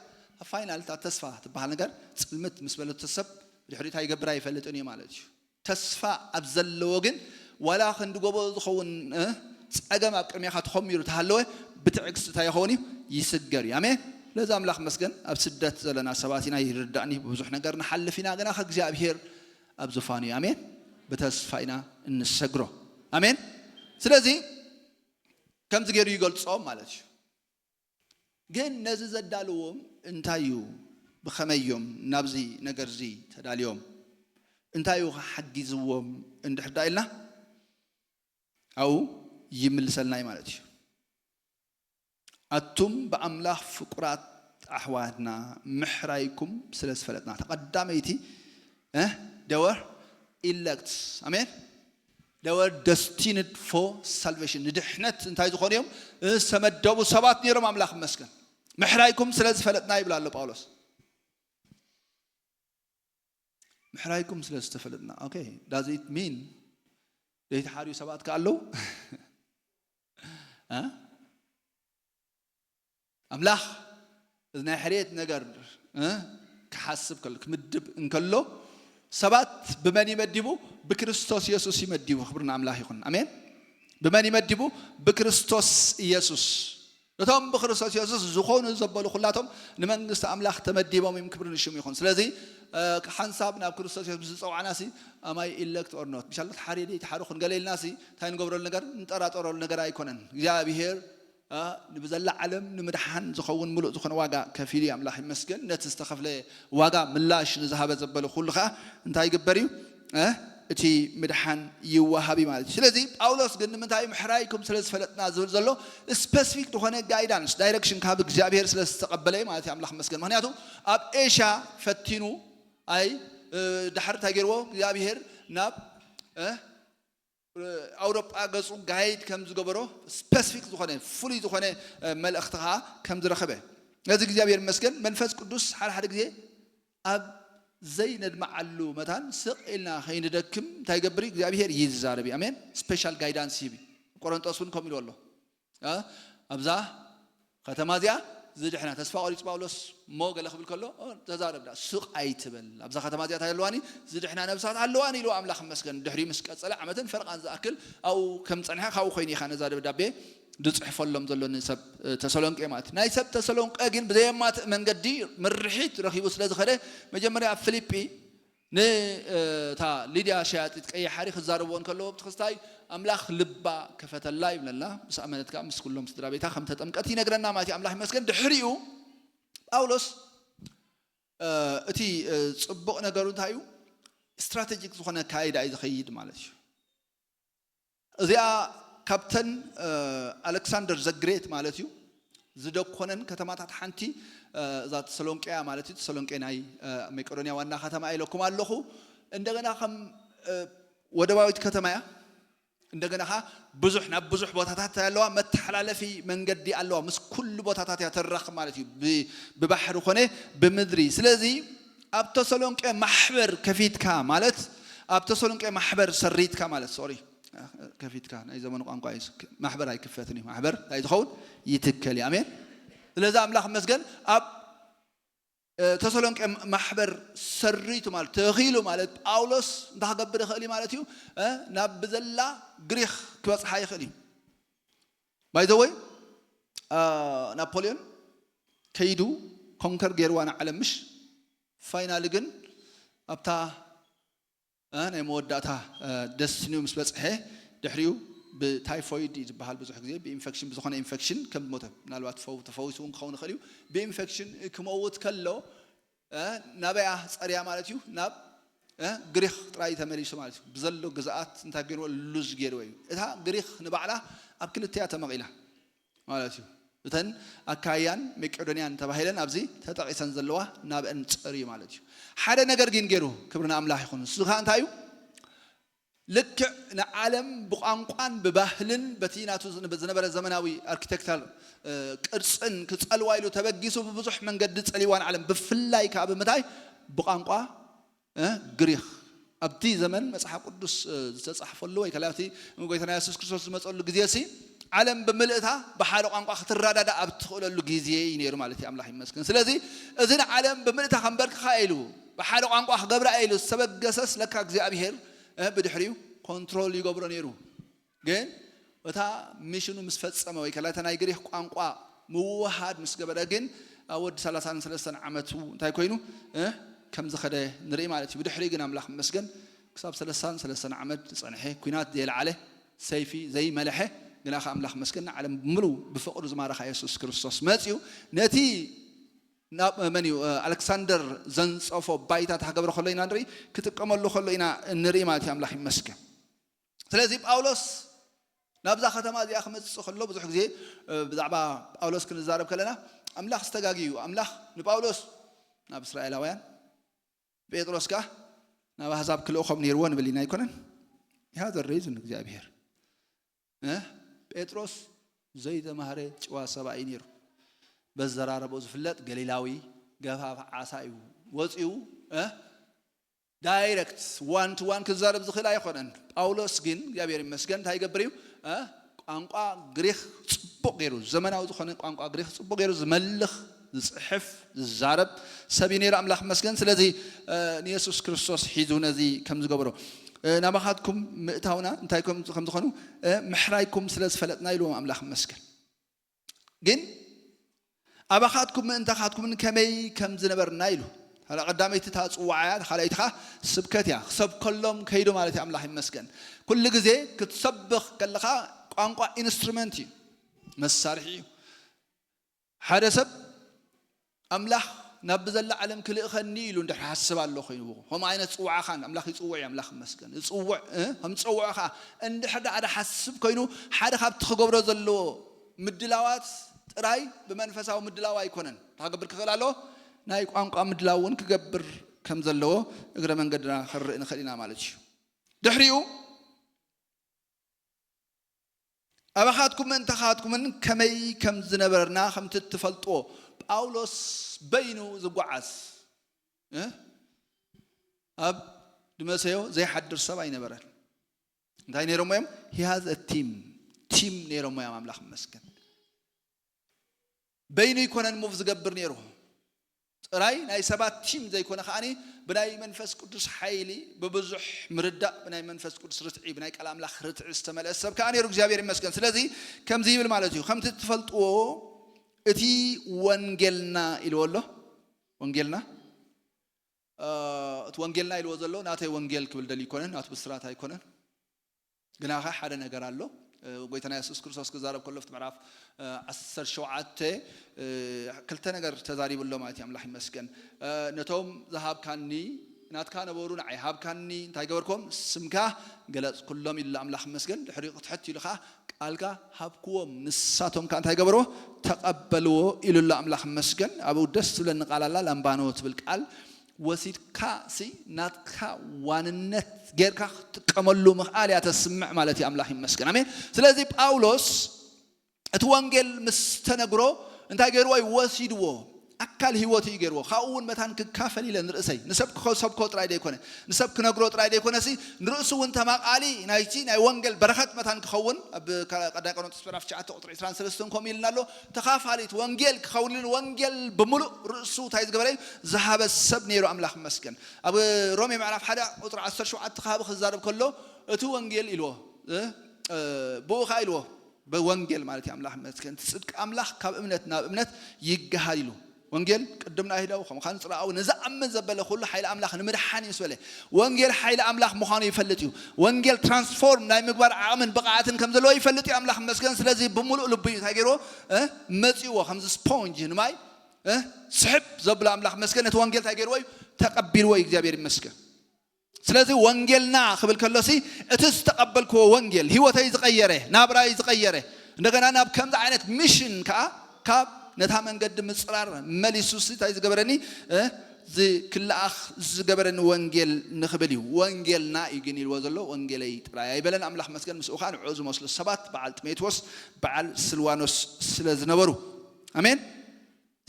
ፋይናል ተስፋ ትበሃል ነገር ጽልምት ምስ በለቶ ሰብ ድሕሪታ ይገብራ ይፈልጥን እዩ ማለት እዩ ተስፋ ኣብ ዘለዎ ግን ወላ ክንድጎቦ ዝኸውን ጸገም ኣብ ቅድሚኻ ተኸሚሩ ተሃለወ ብትዕግስት ታይኾኒ ይስገር አሜን ለዛ አምላክ መስገን ኣብ ስደት ዘለና ሰባቲና ይርዳእኒ ብዙሕ ነገር ንሐልፍ ኢና ገና ከእግዚአብሔር ኣብ ዙፋኑ አሜን በተስፋይና እንሰግሮ አሜን ስለዚ ከም ዝገሩ ይገልጾም ማለት እዩ ግን ነዚ ዘዳልዎም እንታዩ በኸመዮም ናብዚ ነገርዚ ተዳልዮም እንታዩ ሓጊዝዎም እንድሕዳ ኢልና አው ይምልሰልናይ ማለት እዩ አቱም በአምላክ ፍቁራት አህዋትና ምሕራይኩም ስለስፈለጥና ተቀዳመይቲ ደወር ኢሌክትስ አሜን ደወር destined for salvation ድሕነት እንታይ ዝኾነዮም ሰመደቡ ሰባት ነይሮም አምላክ መስገን ምሕራይኩም ስለስፈለጥና ይብላል ጳውሎስ ምሕራይኩም ስለስተፈለጥና ኦኬ does it mean ለይተሓሪዩ ሰባት ካለው አምላክ እዝናይ ሕሬት ነገር ከሐስብ ከለ ክምድብ እንከሎ ሰባት በመን ይመድቡ በክርስቶስ ኢየሱስ ይመድቡ ክብርና አምላክ ይሁን አሜን በመን ይመድቡ በክርስቶስ ኢየሱስ ለቶም በክርስቶስ ኢየሱስ ዝኾኑ ዘበሉ ሁላቶም ንመንግስት አምላክ ተመድቦም ክብርን ሽም ይሁን ስለዚህ ከሐንሳብ ናብ ክርስቶስ ኢየሱስ ዝጸዋዕናሲ አማይ ኢሌክት ኦር ኖት ኢንሻአላህ ሓሪዲ ተሓሩ ክንገለልናሲ ታይ ንገብረሉ ነገር እንጠራጠረሉ ነገር አይኮነን እግዚአብሔር ንብዘላ ዓለም ንምድሓን ዝኸውን ሙሉእ ዝኾነ ዋጋ ከፊል አምላክ ይመስገን ነቲ ዝተኸፍለ ዋጋ ምላሽ ንዝሃበ ዘበለ ሁሉኻ እንታይ ይግበር እዩ እቲ ምድሓን ይዋሃብ ማለት ስለዚ ጳውሎስ ግን ምንታይ ምሕራይኩም ስለዝፈለጥና ዝብል ዘሎ ስፔሲፊክ ዝኾነ ጋይዳንስ ዳይሬክሽን ካብ እግዚአብሔር ስለዝተቀበለ ማለት አምላክ ይመስገን ምክንያቱ ኣብ ኤሽያ ፈቲኑ አይ ድሕር ታገርዎ እግዚአብሔር ናብ አውሮፓ ገጹ ጋይድ ከም ዝገበሮ ስፔሲፊክ ዝኾነ ፉሊ ዝኾነ መልእኽትኻ ከም ዝረኸበ ለዚ እግዚአብሔር ይመስገን መንፈስ ቅዱስ ሓደ ግዜ ኣብ ዘይነድማዓሉ መታን ስቕኢልና ኸይንደክም ታይገብሪ እግዚአብሔር ይዛረብ አሜን ስፔሻል ጋይዳንስ ይቢ ቆሮንቶስን ኮሚሉ ኣሎ ኣብዛ ከተማዚያ ዝድሕና ተስፋ ቆሪጽ ጳውሎስ ሞገለ ክብል ከሎ ተዛረብዳ ሱቅ አይትበል ኣብዛ ከተማዚያ ታይልዋኒ ዝድሕና ነብሳት ኣለዋኒ ኢሉ አምላክ መስገን ድሕሪ ምስ ቀጸለ ዓመትን ፈርቃን ዝኣክል አው ከም ጸንሐ ካው ኮይኒ ኢኻ ነዛ ደብዳቤ ድጽሕፈሎም ዘሎ ንሰብ ተሰሎንቄ ማለት ናይ ሰብ ተሰሎንቄ ግን ብዘየማት መንገዲ ምርሒት ረኺቡ ስለዝኸደ መጀመርያ ፊሊጲ ነታ ሊድያ ሸያጢት ቀያሕሪ ክዛረብዎን ከለዎ ብትኽስታይ አምላክ ልባ ከፈተላ ይብለላ ብሳመነትካ ምስ ኩሎም ስድራ ቤታ ከም ተጠምቀት ይነግረና ማለት አምላክ ይመስገን ድሕሪኡ ጳውሎስ እቲ ጽቡቕ ነገሩ እንታዩ ስትራቴጂክ ዝኾነ ካይዳ እዩ ዝኸይድ ማለት እዩ እዚኣ ካፕተን አሌክሳንደር ዘግሬት ማለት እዩ ዝደኮነን ከተማታት ሓንቲ እዛ ተሰሎንቄያ ማለት እዩ ተሰሎንቄ ናይ መቄዶንያ ዋና ከተማ ኢለኩም ኣለኹ እንደገና ከም ወደባዊት ከተማያ እንደገና ብዙሕ ናብ ብዙሕ ቦታታት ያለዋ መተሐላለፊ መንገዲ ኣለዋ ምስ ኩሉ ቦታታት ያተረኽ ማለት እዩ ብባሕሪ ኾነ ብምድሪ ስለዚ ኣብ ተሰሎንቄ ማሕበር ከፊትካ ማለት ኣብ ተሰሎንቄ ማሕበር ሰሪትካ ማለት ሶሪ ከፊትካ ናይ ዘመኑ ቋንቋ ማሕበር አይክፈትኒ ማሕበር ታይ ዝኸውን ይትከል አሜን ስለዚህ አምላክ መስገን ኣብ ተሰሎንቄ ማሕበር ሰሪቱ ማለት ተኺሉ ማለት ጳውሎስ እንዳገበረ ኸሊ ማለት እዩ ናብ ብዘላ ግሪክ ክበጽሓ ይኽእል ባይ ዘ ወይ ናፖሊዮን ከይዱ ኮንከር ገይርዋና ዓለም ምሽ ፋይናል ግን ኣብታ ናይ መወዳእታ ደስኒው ምስ በጽሐ ድሕሪው بتايفويد يتبهال بزح جزء بإنفكشن بزخانة إنفكشن كم موت نالوات تفويسون خون خليو بإنفكشن كموت كله نبيع سريع مالتيو ناب غريخ تراي تمريش مالتيو بزلو جزءات نتاجروا اللوز جيروي إذا غريخ نبعله أبكل التيات مغيله مالتيو مثلاً أكايان مكردانيان تبهيلن أبزي تتعيسن زلوا ناب أن سريع مالتيو حدا نجار جينجرو كبرنا أملاح يخون سخان تايو لك نعلم بقانقان ببهلن بتيناتو بزنبر الزمناوي اركتكتال قرصن كصلوايلو تبغيسو ببزح منقد صليوان عالم بفلاي كاب متاي بقانقا غريخ ابتي زمن مصحف قدس تصحفلو ወይ ከላቲ ጎይታና ኢየሱስ ክርስቶስ መጽሉ ጊዜሲ ዓለም በመልእታ በሓደ ቋንቋ ክትራዳዳ ኣብትخلሉ ጊዜ ይነሩ ማለት ያምላህ ይመስገን ስለዚህ እዝን ዓለም በመልእታ ከምበርክኻ ኢሉ በሓደ ቋንቋ ገብራ ኢሉ ሰበገሰስ ለካ እግዚአብሔር بدحريو كنترول يقبرو نيرو جين وتا ميشنو مسفصمه ወይ ከላተና ይግሪህ ቋንቋ موحد مسገበረ ግን አወድ 33 ዓመቱ እንታይ ኮይኑ ከም ዝኸደ ንርኢ ማለት እዩ ብድሕሪ ግን አምላኽ መስገን ክሳብ 33 ዓመት ጸንሐ ኩናት የልዓለ ሰይፊ ዘይ መለሐ ግን አምላኽ መስገን ዓለም ሙሉ በፍቅሩ ዝማረኸ ኢየሱስ ክርስቶስ መጽዩ ነቲ منيو ألكسندر زنصفو بايتا تحقبر خلينا نري كتقملو خلينا نري مالتي أملاح مسكة سلازي باولوس نبذا ختمات يا أخمد خلو بزح زي بزعبا باولوس كن الزارب كلنا أملاح استجاجيو أملاح نباولوس ناب إسرائيل وين بيتروس كه ناب حساب كله خم نيروان بلينا يكونن هذا الريزن جاب هير بيتروس زيد مهرة جوا سبعين يرو بزرارة بوز فلت قليلاوي جفاف عصايو وزيو دايركت وان تو وان كزارب زخلا يخونن باولوس جين جابير مسكن تاي قبريو قانقا غريخ صبق غيرو زمناو زخونن قانقا غريخ صبق غيرو زملخ زحف زارب سبينير املاح مسكن سلازي يسوع كريستوس حيزونا زي كم زغبرو نباخاتكم مئتاونا انتايكم كم زخونو محرايكم سلاز فلتنا يلو املاح مسكن جين أباخاتكم من تخاتكم من كمي كم زنبر نايلو هلا قدامي تتاز وعيات خلايتها سبكتيا سب كلهم كيدو مالتي أملاح مسكن كل جزء كتسبخ كلها قانقا إنسترومنتي مسارحي هذا سب أملاح نبذل العالم كل خنيل وندح حسب الله خينه هم عين تصوع خان أملاح يتصوع أملاح مسكن يتصوع هم تصوع خا عند حدا على حسب كينو حدا خاب تخجبر زلوا مدلوات راي بمنفساو مدلاو አይኮነን ታገብር ከላሎ ናይ ቋንቋ ምድላውን ክገብር ከም ዘለዎ እግረ መንገድና خرئنا خلينا ማለት እዩ ድሕሪኡ አባኻትኩም ምን ተኻትኩምን ከመይ ከም ዝነበርና ከም ትፈልጦ ጳውሎስ በይኑ ዝጓዓዝ ኣብ ድመሰዮ ዘይሐድር ሰብ አይነበረን እንታይ ነይሮም he has a team ነይሮም አምላኽ መስገን بيني يكونن موف زغبر نيرو راي ناي سبات تيم زي يكون خاني بناي منفس قدس حيلي ببزح مردا بناي منفس قدس رتعي بناي كلام لا خرت استمل السب كان يرو እግዚአብሔር ይመስገን ስለዚህ ከም ዝይብል ማለት እዩ ከም ትፈልጥዎ እቲ ወንጌልና ኢልወሎ ወንጌልና እቲ ወንጌልና ኢልወ ዘሎ ናተይ ወንጌል ክብል ደል ይኮነን ናት ብስራት አይኮነን ግና ሓደ ነገር አለው ጎይታና ኢየሱስ ክርስቶስ ከዛረብ ከለፍት ምዕራፍ 17 ክልተ ነገር ተዛሪብሎ ማለት ያምላህ ይመስገን ነቶም ዘሃብካኒ ናትካ ነበሩ ንዓይ ሃብካኒ እንታይ ገበርኩም ስምካ ገለጽ ኩሎም ኢላ አምላህ ይመስገን ድሕሪቅ ትሕት ኢልኻ ቃልካ ሃብክዎም ንሳቶም ካ እንታይ ገበሮ ተቀበልዎ ኢሉላ አምላህ ይመስገን አብው ደስ ብለን ቃላላ ላምባኖ ትብል ቃል ወሲድካ ሲ ናትካ ዋንነት ጌርካ ተቀመሉ መኻልያ ተስምዕ ማለት ያምላህ ይመስገን አሜን ስለዚህ ጳውሎስ እቲ ወንጌል ምስተነግሮ እንታይ ገይርዎ ወሲድዎ አካል ህይወት ይገርዎ ካውን መታን ክካፈል ይለን ርእሰይ ንሰብክ ሰብኮ ጥራይ ደይኮነ ንሰብክ ነግሮ ጥራይ ደይኮነ ሲ ንርእሱን ተማቃሊ ናይቲ ናይ ወንጌል በረኸት መታን ክኸውን ኣብ ቀዳይ ቆሮንቶስ ምዕራፍ 9 ቁጥር 23 ኮም ይልናሎ ተኻፋሊት ወንጌል ክኸውልን ወንጌል በሙሉ ርእሱ ታይ ዝገበረይ ዝሃበ ሰብ ነይሩ አምላኽ መስገን ኣብ ሮሜ ምዕራፍ 1 ቁጥር 17 ካብ ክዛረብ ከሎ እቲ ወንጌል ኢልዎ ቦኻ ኢልዎ በወንጌል ማለት አምላኽ መስገን ጽድቅ አምላኽ ካብ እምነት ናብ እምነት ይገሃል ኢሉ ወንጌል ቅድምና ሄዳው ከመኻን ጽራው ነዛአመን ዘበለ ሁሉ ኃይል አምላክ ንምድሓን ይስበለ ወንጌል ኃይል አምላክ መኻኑ ይፈልጥ እዩ ወንጌል ትራንስፎርም ናይ ምግባር ዓምን በቃዓትን ከም ዘሎ ይፈልጥ እዩ አምላክ መስገን ስለዚህ በሙሉ ልብ ታገሮ መጽይዎ ከምዚ ስፖንጅ ንማይ ስሕብ ዘብለ አምላክ መስገን እቲ ወንጌል ታገሮ ወይ ተቀቢል ወይ እግዚአብሔር ይመስገን ስለዚህ ወንጌልና خبل ከለሲ እትስ ተቀበልኩ ወንጌል ህይወተይ ዝቀየረ ናብራይ ዝቀየረ እንደገና ናብ ከምዛ አይነት ሚሽን ካብ ነታ መንገድ ምጽራር መሊሱስ ታይ ዝገበረኒ ዝክላኽ ዝገበረኒ ወንጌል ንخبل ወንጌልና ይግኒል ወዘሎ ወንጌለይ ጥራይ አይበለን አምላክ መስገን ምስኡኻን ዑዙ መስለ ሰባት በዓል ጢሞቴዎስ በዓል ስልዋኖስ ስለዝነበሩ አሜን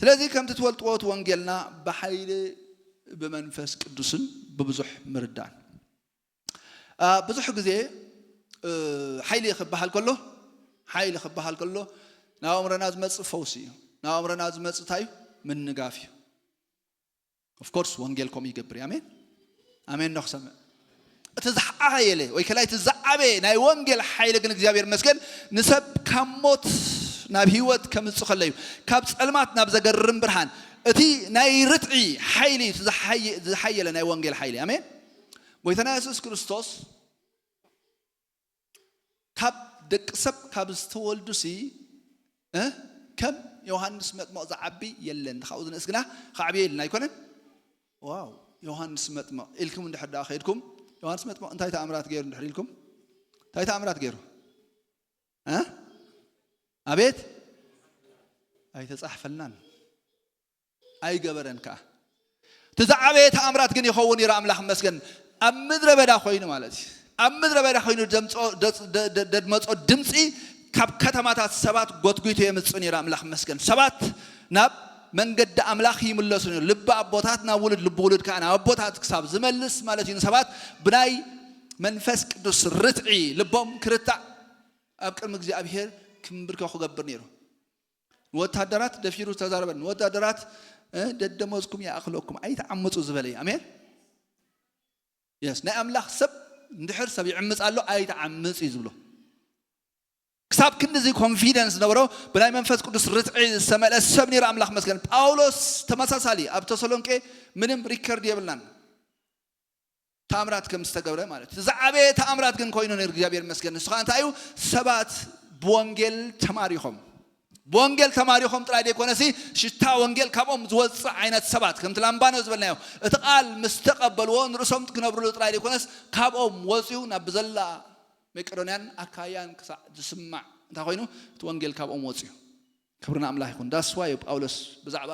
ስለዚህ ከም ትትወልጥዎት ወንጌልና በኃይል በመንፈስ ቅዱስን በብዙሕ ምርዳን ብዙሕ ጊዜ ኃይል ይخبሃል ከሎ ኃይል ይخبሃል ከሎ ናውምረና ዝመጽ ፈውሲ ናውምረና ዝመጽ ታዩ ምንጋፍ ኦፍ ኮርስ ወንጌል ኮም ይገብር አሜን አሜን ነክሰም ተዛዓየለ ወይ ከላይ ተዛዓበ ናይ ወንጌል ኃይል ግን እግዚአብሔር መስገን ንሰብ ከሞት ናብ ህይወት ከምጽኸለዩ ካብ ጸልማት ናብ ዘገርም ብርሃን እቲ ናይ ርጥዒ ኃይሊ ዝሐየለ ናይ ወንጌል ኃይሊ አሜን ጎይታና ኢየሱስ ክርስቶስ ካብ ደቅሰብ ካብ ዝተወልዱሲ ከም ዮሐንስ መጥምቅ ዘዓቢ የለን ካብኡ ዝነስግና ከዓቢ የለን አይኮነን ዋው ዮሐንስ መጥምቅ ኢልኩም እንደሕዳ ኸይድኩም ዮሐንስ መጥምቅ እንታይ ተአምራት ገይሩ እንደሕሪልኩም እንታይ ተአምራት ገይሩ አቤት አይተጻሕፈልናን አይገበረንካ ተዛዓበ ተአምራት ግን ይኸውን ይራ አምላክ መስገን ኣብ ምድረ በዳ ኮይኑ ማለት ኣብ ምድረ በዳ ኮይኑ ደመጾ ድምጺ ካብ ከተማታት ሰባት ጎትጉይቶ የምጽን ይራ አምላክ መስገን ሰባት ናብ መንገድ አምላክ ይምለሱ ልብ አቦታት ናብ ውልድ ልብ ውልድ ካና አቦታት ክሳብ ዝመልስ ማለት ይን ሰባት ብናይ መንፈስ ቅዱስ ርጥዒ ልቦም ክርታ ኣብ ቅድሚ እግዚአብሔር ክምብርከ ክገብር ነይሩ ወታደራት ደፊሩ ተዛረበን ወታደራት ደደሞዝኩም ያእኽለኩም አይተዓምጹ ዝበለይ አሜን yes ናይ አምላክ ሰብ እንድሕር ሰብ ይዕምጽ አሎ አይተዓምጽ ይዝብሎ ክሳብ ክንዚ ኮንፊደንስ ነበሮ በላይ መንፈስ ቅዱስ ርጥዒ ሰመለስ ሰብ ነይሩ አምላክ መስገን ጳውሎስ ተመሳሳሊ ኣብ ተሰሎንቄ ምንም ሪከርድ የብልናን ተአምራት ከም ዝተገብረ ማለት ዛዓበ ተአምራት ግን ኮይኑ ነይሩ እግዚአብሔር መስገን ንስኻ እንታዩ ሰባት በወንጌል ተማሪኾም በወንጌል ተማሪኾም ጥራይ ደይኮነሲ ሽታ ወንጌል ካብኦም ዝወጽእ ዓይነት ሰባት ከም ትላምባኖ ዝበልናዮ እቲ ቃል ምስተቀበልዎ ንርሶም ክነብሩ ጥራይ ደይኮነስ ካብኦም ወጽዩ ናብ ዘላ መቄዶንያን አካያን ክሳዕ ዝስማዕ እንታይ ኮይኑ እቲ ወንጌል ካብኦም ወጽዩ ክብርና አምላክ ይኹን ዳስዋይ ጳውሎስ ብዛዕባ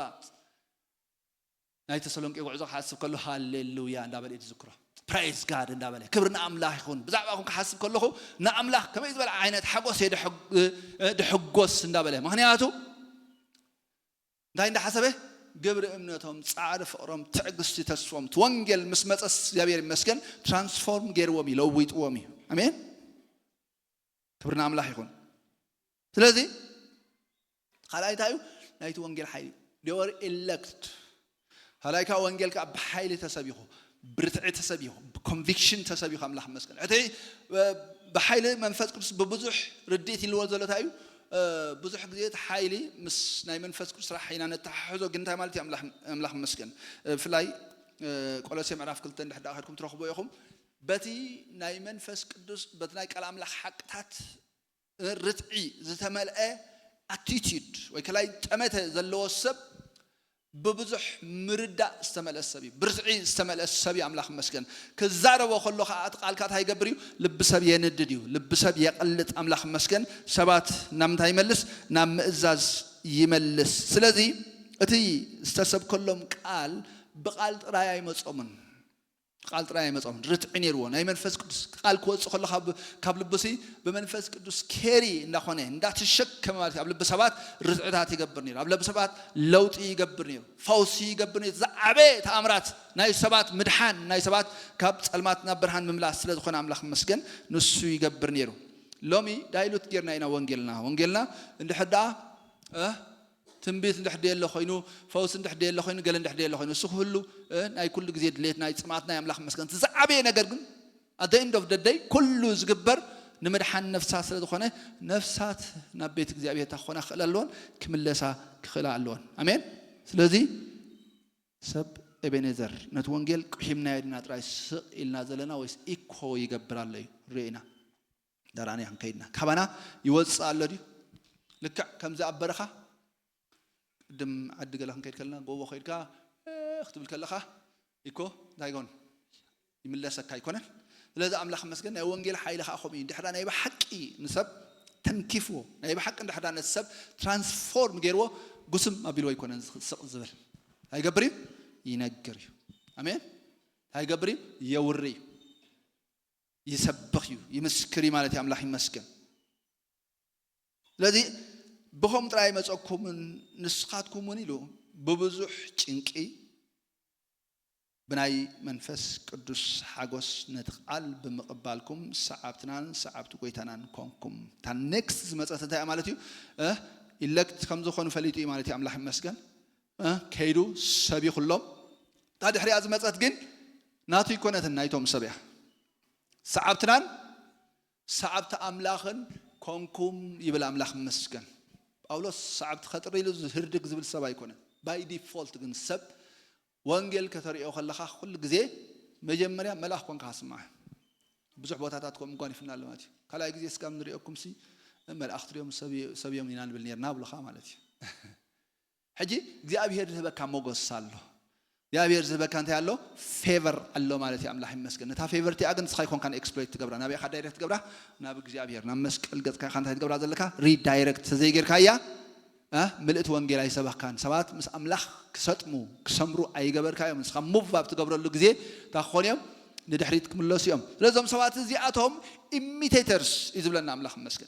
ናይ ተሰሎንቄ ጉዕዞ ክሓስብ ከሎ ሃሌሉያ እንዳበለ ይዝክሮ praise God እንዳበለ ክብርና አምላክ ይኹን ብዛዕባኩም ክሓስብ ከለኹ ንአምላክ ከመይ ዝበለ ዓይነት ሓጎስ ድሕጎስ እንዳበለ ምክንያቱ እንታይ እንዳሓሰበ ግብር እምነቶም ጻዕር ፍቅሮም ትዕግስቲ ተስፎም ወንጌል ምስ መጸስ እግዚአብሔር ይመስገን ትራንስፎርም ገይርዎም ይለውጥዎም እዩ አሜን ክብርና አምላክ ይኹን ስለዚህ ኻላይታዩ ናይቲ ወንጌል ኃይል they were elect ኻላይካ ወንጌል ካ በኃይል ተሰቢኹ ብርትዕ ተሰቢኹ ኮንቪክሽን ተሰቢኹ አምላክ መስገን እቲ በኃይል መንፈስ ቅዱስ በብዙሕ ርድኢት ይልዎ ዘለታዩ ብዙሕ ግዜ ኃይሊ ምስ ናይ መንፈስ ቅዱስ ራሒና ነተሓሕዞ ግን እንታይ ማለት አምላክ መስገን ፍላይ ቆሎሴ ምዕራፍ 2 እንደሕዳኸድኩም ትረኽቦ ኢኹም በቲ ናይ መንፈስ ቅዱስ በቲ ናይ ቃል አምላክ ሓቅታት ርጥዒ ዝተመልአ አቲቲዩድ ወይ ከላይ ጠመተ ዘለዎ ሰብ በብዙሕ ምርዳ ዝተመለሰብ ብርጥዒ ዝተመለሰብ አምላክ መስገን ከዛረቦ ከሎ ኻት ቃልካት ሃይገብር እዩ ልብ ሰብ የነድድ እዩ ልብ ሰብ የቀልጥ አምላክ መስገን ሰባት ናምታይ ይመልስ ናብ ምእዛዝ ይመልስ ስለዚህ እቲ ዝተሰብ ከሎም ቃል በቃል ጥራይ አይመጾምን ቃል ጥራይ አይመጾምን ርጥዒ ነይርዎ ናይ መንፈስ ቅዱስ ቃል ክወጽእ ከሎ ካብ ልብሲ በመንፈስ ቅዱስ ኬሪ እንዳኾነ እንዳተሸከመ ማለት ኣብ ልብ ሰባት ርጥዕታት ይገብር ነይሩ ኣብ ልብ ሰባት ለውጢ ይገብር ነይሩ ፈውሲ ይገብር ነይሩ ዛዓበ ተአምራት ናይ ሰባት ምድሓን ናይ ሰባት ካብ ጸልማት ናብ ብርሃን ምምላስ ስለ ዝኾነ አምላክ መስገን ንሱ ይገብር ነይሩ ሎሚ ዳይሉት ጌርና ኢና ወንጌልና እንድሕዳ ትንቢት እንደሕደየለ ኮይኑ ፈውስ እንደሕደየለ ኮይኑ ገለ እንደሕደየለ ኮይኑ እሱ ሁሉ ናይ ኩሉ ግዜ ድሌት ናይ ጽማትና አምላክ መስገን ተዛዓበ ነገር ግን at the end of the day ኩሉ ዝግበር ንምድሓን ነፍሳት ስለ ዝኾነ ነፍሳት ናብ ቤት እግዚአብሔር ታኾና ክእለልዎን ክምለሳ ክኽእላ ኣለዎን አሜን ስለዚህ ሰብ ኤቤኔዘር ነት ወንጌል ቂምና ይድና ጥራይ ስቅ ኢልና ዘለና ወይስ ኢኮ ይገብራል ሬና ዳራኒ አንከይና ካባና ይወጻል ዲ ልክ ከምዛ አበረኻ ድም አድገላ አንከይድ ከለና ጎቦ ኸይድካ እختብል ከለኻ ኢኮ ዳይጎን ይምለሰካ ይኮነን ስለዚህ አምላኽ መስገን ናይ ወንጌል ኃይል ኻኹም እንድሕዳ ናይ በሐቂ ንሰብ ተንኪፎ ናይ በሐቂ እንድሕዳ ንሰብ ትራንስፎርም ገይርዎ ጉስም አቢልዎ ይኮነን ስቅ ዝብል አይገብሪ ይነገር አሜን አይገብሪ የውሪ ይሰብኽ ይመስክሪ ማለት አምላኽ ይመስገን ስለዚህ بهم تراي مزقكم نسخاتكم ونيلو ببزح ጭንቂ بناي منفس قدوس حاجوس نتقال بمقبالكم سعبتنان سعبت قويتنان كونكم تا نيكست زمصات تاع مالتي إلكت خمزو خون فليتي مالتي املاح مسكن كيدو سبي كلهم تا دحري ازمصات ግን ናቱ ይኮነትና አይቶም ሰቢያ سعبتنان سعبت املاخن كونكم يبل املاح مسكن ጳውሎስ ሰዓብት ኸጥሪሉ ዝህርድግ ዝብል ሰብ አይኮነ ባይ ዲፎልት ግን ሰብ ወንጌል ከተሪኦ ከለኻ ሁሉ ግዜ መጀመሪያ መላኽ ኮንካ አስማዕ ብዙሕ ቦታታት ኮም እንኳን ይፍናል ማለት ካላይ ግዜ እስካም ንሪኦኩም ሲ መላእኽት ድዮም ሰብዮም ኢናን ብል ነርና ብለኻ ማለት ሕጂ እግዚአብሔር ዝህበካ ሞገስ አሎ እግዚአብሔር ዝህበካ እንታይ አሎ ፌቨር አሎ ማለት አምላኽ ይመስገን ታ ፌቨር ቲ አግን ስኻይ ኮንካን ኤክስፕሎይት ትገብራ ናበይ ኻ ዳይሬክት ትገብራ ናብ እግዚአብሔር ናብ መስቀል ገጽካ ኻንታይ ትገብራ ዘለካ ሪዳይሬክት ተዘይገርካያ ምልእት ወንጌል አይሰበካን ሰባት ምስ አምላኽ ክሰጥሙ ክሰምሩ አይገበርካዮም ስኻ ሙቭ አብ ትገብረሉ ግዜ ታኾንዮም ንድሕሪት ክምለሱዮም ስለዚኦም ሰባት እዚኣቶም ኢሚቴተርስ ይዝብለና አምላኽ ይመስገን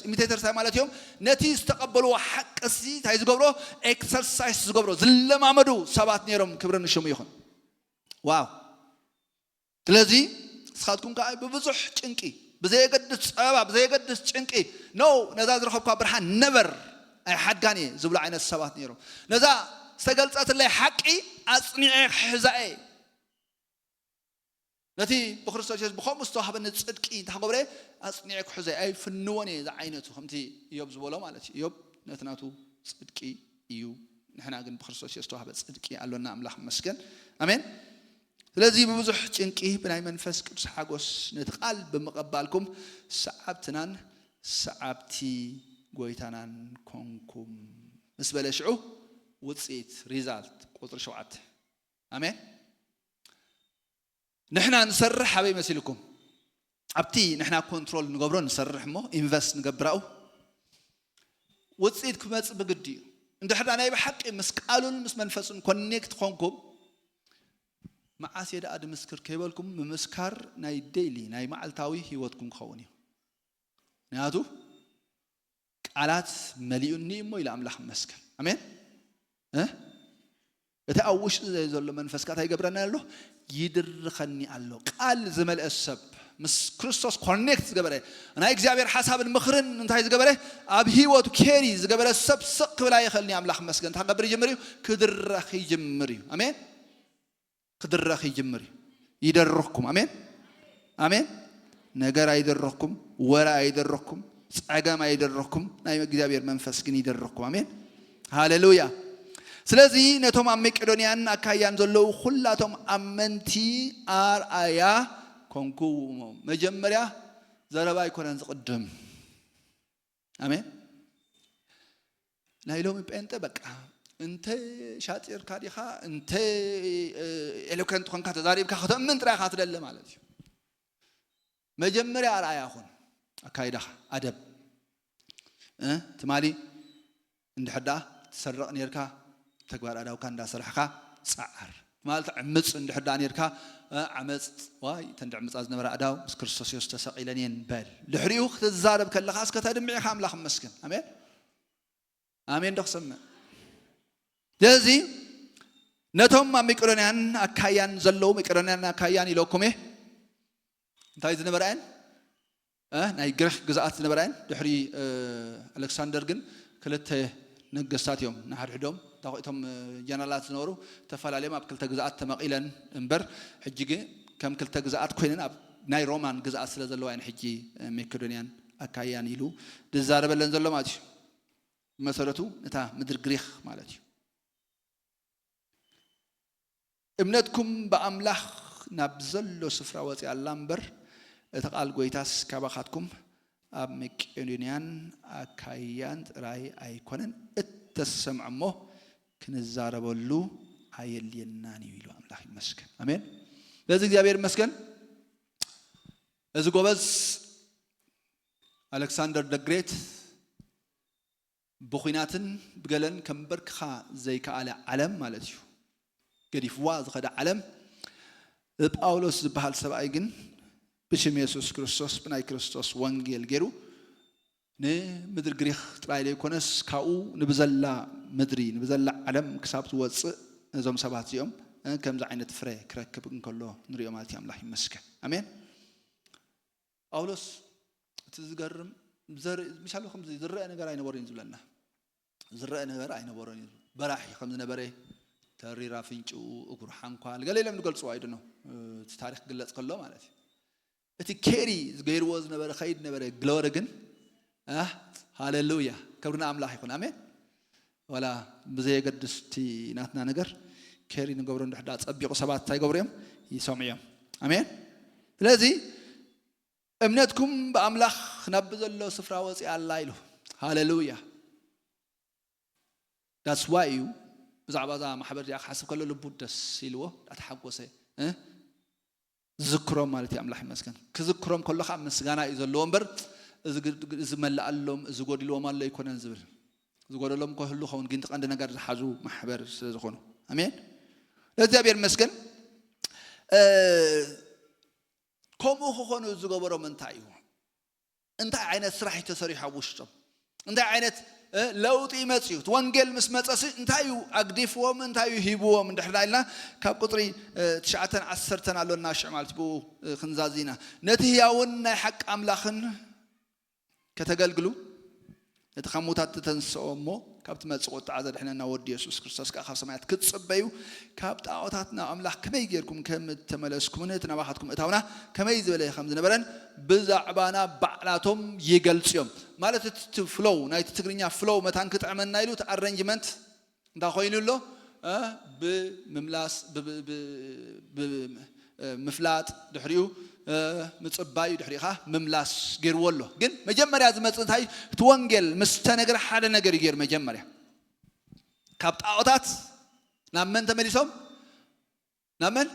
ኢሚቴተርስ ማለትዮም ነቲ ዝተቀበሉ ሓቅሲ ታይ ዝገብሮ ኤክሰርሳይዝ ዝገብሮ ዝለማመዱ ሰባት ነይሮም ክብርን ሽሙ ይኹን ዋው ስለዚህ ስኻትኩም ከ በብዙሕ ጭንቂ بزيقدس أبا بزيقدس ጭንቂ نو نذا ዝረኸብካ ብርሃን ነበር أي حداني زبل عين السبات نيرو نذا استقلت اللي حقي أصنع حزائي نتي بخرستوس بخوم مستوحب نتصدقي تحقبره أصنع حزائي أي فنوني ذا عينته همتي يوب زبوله مالتي يوب نتناتو صدقي يو نحن أجن بخرستوس يستوحب صدقي قالوا لنا أملاح مسكن أمين لذي بمزح ጭንቂ بناي منفس ቅዱስ ሓጎስ نتقال بمقبالكم سعبتنان سعبتي ጎይታናን ኮንኩም መስበለሽዑ ውጽኢት ሪዛልት ቁጥር 7 አሜን نحنا نسرح حبي مسيلكم ابتي نحنا كنترول نغبرو نسرحمو انفست نغبراو ውጽኢት ክመጽ በግዲ እንደ حدا ናይ በሐቅ መስቃሉን ምስ መንፈሱን ኮኔክት ኮንኩም ማዓስ የዳ አድምስክር ከይበልኩም መመስካር ናይ ዴይሊ ናይ ማዓልታዊ ህይወትኩም ከሆነ ንያቱ ቃላት መሊኡኒ እሞ ኢላ አምላኽ መስከን አሜን እታውሽ ዘሎ መንፈስካ ታይ ገብረና ያለው ይድርኸኒ አሎ ቃል ዘመልእሰብ ምስ ክርስቶስ ኮኔክት ዝገበረ ናይ እግዚአብሔር ሐሳብን ምኽርን እንታይ ዝገበረ ኣብ ህይወቱ ኬሪ ዝገበረ ሰብ ስቅ ብላ ይኸልኒ አምላኽ መስገን ታገብር ይጀምር ክድረኽ ይጀምር አሜን ክድረኽ ይጀምር ይደርኽኩም አሜን አሜን ነገር አይደርኽኩም ወራ አይደርኽኩም ጻጋም አይደርኽኩም ናይ እግዚአብሔር መንፈስ ግን ይደርኽኩም አሜን ሃሌሉያ ስለዚህ ነቶም መቄዶንያን አካያን ዘለው ሁላቶም አመንቲ አርአያ ኮንኩ መጀመሪያ ዘረባ ይኮነን ዝቅድም አሜን ናይሎም ጴንጤ በቃ እንተ ሻጢር ካዲኻ እንተ ኤሎከንት ኮንካ ተዛሪብካ ከተምን ጥራይ ካትደለ ማለት እዩ መጀመሪያ አርአያ ኹን አካይዳ አደብ ትማሊ እንደحዳ ተሰረቕ ነርካ ተግባር አዳውካ እንዳሰርሕካ ጻዓር ማለት ዓመጽ እንደحዳ ነርካ ዓመጽ ዋይ ተንድዕምጽ ዝነበረ አዳው ምስ ክርስቶስ ኢየሱስ ተሰቂለኔን በል ልሕሪኡ ክትዛረብ ከለኻ እስከተድምዒኻ አምላኽ መስገን አሜን አሜን ደኽሰም ስለዚህ ነቶም መቄዶንያን አካያን ዘለው መቄዶንያን አካያን ኢሎኩሜ እንታይ ዝነበረን ናይ ግሪክ ግዛአት ዝነበረን ድሕሪ አሌክሳንደር ግን ክልተ ነገስታት እዮም ናሕድሕዶም ታቆይቶም ጀነራላት ዝነበሩ ተፈላለዮም ኣብ ክልተ ግዛአት ተመቂለን እንበር ሕጂ ግን ከም ክልተ ግዛአት ኮይነን ኣብ ናይ ሮማን ግዛአት ስለ ዘለዋን ሕጂ መቄዶንያን አካያን ኢሉ ዝዛረበለን ዘሎ ማለት እዩ መሰረቱ እታ ምድር ግሪክ ማለት እዩ እምነትኩም በአምላኽ ናብ ዘሎ ስፍራ ወጽያ አላምበር እተቃል ጎይታስ ካባኻትኩም ኣብ መቄዶንያን አካያን ጥራይ አይኮነን እተሰምዕሞ ክንዛረበሉ አየልየናን ይሉ አምላኽ ይመስገን አሜን ለዚህ እግዚአብሔር ይመስገን እዚ ጎበዝ አሌክሳንደር ደ ግሬት بخيناتن بقلن كمبرك خا زي كعلى علم مالتيو قدي فواز خد علم بأولوس بحال سبعي جن بشم يسوع كريستوس بناي كريستوس وانجيل جرو نه مدر جريخ ترايل يكونس كاو نبزلا مدري نبزلا علم كسبت وص نزوم سبعة يوم كم زعينة فري كركب نقوله نريو مالتي الله يمسك أمين أولوس تزجرم زر مش هلو خمسة زر أنا قرأ أنا بورين زلنا زر أنا قرأ أنا بورين براحي خمسة بري تري رافينج وقرحان قال قال لي لم نقول سوايد إنه تاريخ قلت كله مالتي بتكيري غير وزن نبر خيد نبر جلورجن هاليلويا كبرنا أملاح يكون أمين ولا بزي قدستي ناتنا نجر كيري نقبرون حدات أبيق سبات تاي قبريم يسمعهم أمين لذي እምነትኩም በአምላኽ ናብ ዘሎ ስፍራ ወጽያ አላ ኢሉ ሃሌሉያ that's why you ብዛዕባ ዛ ማሕበር ዲያ ሓስብ ከሎ ልቡ ደስ ኢልዎ ዳተሓጎሰ ዝክሮም ማለት አምላኽ ይመስገን ክዝክሮም ከለኻ ምስጋና እዩ ዘለዎ እምበር እዚ መላኣሎም እዚ ጎዲልዎም ኣሎ ይኮነን ዝብል ዝጎደሎም ከህሉ ኸውን ግን ተቐንዲ ነገር ዝሓዙ ማሕበር ስለዝኾኑ አሜን ለእግዚአብሔር ይመስገን كم أخوانو زوجبرو من تايو أنت عينت سرح تسريح وشتم أنت عينت لو تيمتيو توانجل مسمت أسي أنت أيو أقدفوهم أنت أيو هيبوهم من دحلنا كاب قطري تشعتن عسرتن على الناشع مالتبو خنزازينا نتهياون حق أملاخن كتقلقلو نتخموتات تنسومو كابت متصوت عزد إحنا نودي يسوع كريستوس كأخر سمعت كتصبيو كابت أعطاتنا أملاح كم يجيركم كم تملسكم نتنا واحدكم اتهونا كم يزبله خمسة نبرن بزعبانا بعلاتهم يجلسيهم مالت تفلو نايت تقرينيا فلو متان كتعمل نايلو تارنجمنت داخوين له بمملاس بمفلات دحريو متصباي دحريخه مملاس غير ولو ግን መጀመሪያ ዝመጽታይ ትወንጌል ምስተነገር ሓደ ነገር ይገር መጀመሪያ ካብ ጣዖታት ናመን ተመሊሶም ናመን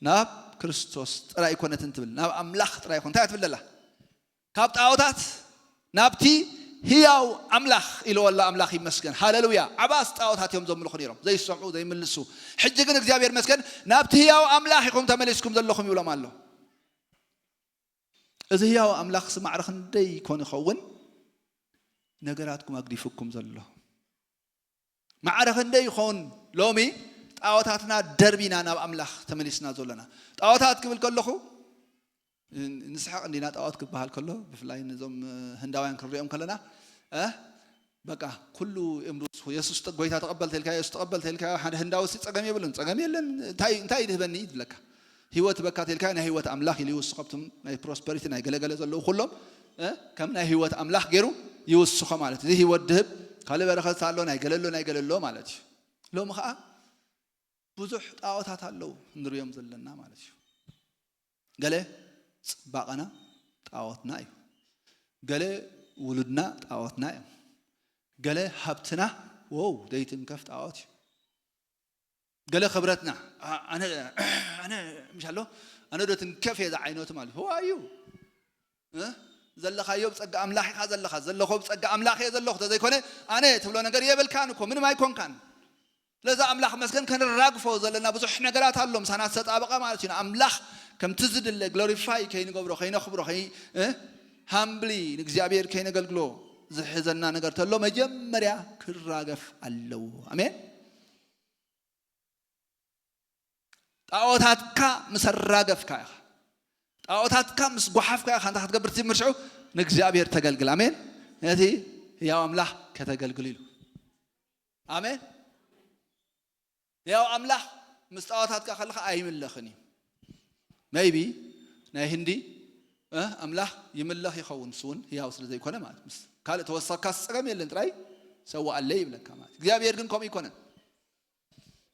ናብ ክርስቶስ ጥራይ ኮነትን ትብል ናብ አምላኽ ጥራይ ኮንታ ትብለላ ካብ ጣዖታት ናብቲ ህያው አምላኽ ኢለወላ አምላኽ ይመስገን ሃሌሉያ አባስ ጣዖታት እዮም ዘምልኹ ነይሮም ዘይሰምዑ ዘይምልሱ ሕጂ ግን እግዚአብሔር ይመስገን ናብቲ ህያው አምላኽ ይኹም ተመሊስኩም ዘለኹም ይብሎም አሎ እዚ ህያው አምላኽ ስማዕርኽ እንደይ ኮን ይኸውን ነገራትኩም አግዲፍኩም ዘሎ ማዕርኽ እንደይ ይኹን ሎሚ ጣዖታትና ደርቢና ናብ አምላኽ ተመሊስና ዘለና ጣዖታት ክብል ከለኹ ንስሐቅ እንዲና ጣዖት ክባሃል ከሎ ብፍላይ ነዞም ህንዳውያን ክሪኦም ከለና በቃ ኩሉ እምሩስ ኢየሱስ ጎይታ ተቀበልተ ኢልካ ኢየሱስ ተቀበልተ ኢልካ ሓደ ህንዳው ሲጸገም ይብልን ጸገም የለን እንታይ ይድህበኒ ይብለካ ህይወት በካ ተልካ ናይ ህይወት አምላኽ ይውስኸብቱም ናይ ፕሮስፐሪቲ ናይ ገለገለ ዘለው ሁሉም ከም ናይ ህይወት አምላኽ ገይሩ ይውስኸ ማለት እዚ ህይወት ድህብ ካለ በረኸት አሎ ናይ ገለሎ ማለት እዩ ሎም ኸአ ብዙሕ ጣዖታት አለው ንሪኦም ዘለና ማለት እዩ ገለ ጽባቀና ጣዖትና እዩ ገለ ውሉድና ጣዖትና እዩ ገለ ሀብትና ወው ደይትን ከፍ ጣዖት እዩ قال خبرتنا أنا مش هلو أنا دوت كيف يزع عينوت مال هو أيو زل خايب صق أملاح زل خا زل خوب صق أملاح زل خو زي كونه أنا تقولوا نقدر يبل كانكم من ما يكون كان لذا أملاح مسكن كان الراقفه زلنا بس إحنا قرات هاللهم سنة ستابقة مالتنا أملاح كم تزد اللي glorify كين قبره كين خبره كين humbly نجزيابير كين قلقلو زحزنا نقدر تلو مجمريا كل راقف اللو أمين ጣዖታትካ መስራገፍካ ጣዖታትካ መስጓሐፍካ አንተ አትገብርቲ ምርጭው ንእግዚአብሔር ተገልግል አሜን ነቲ ያው አምላኽ ከተገልግል ይሉ አሜን ያው አምላኽ መስጣዖታትካ ከለኻ አይምለኽኒ ሜይቢ ናይ ህንዲ አምላኽ ይምለኽ ይኸውን ሱን ያው ስለዚህ ይኮነ ማለት ካለ ተወሰካ ጸገም የለን ጥራይ ሰው አለ ይብለካ ማለት እግዚአብሔር ግን ቆም ይኮነ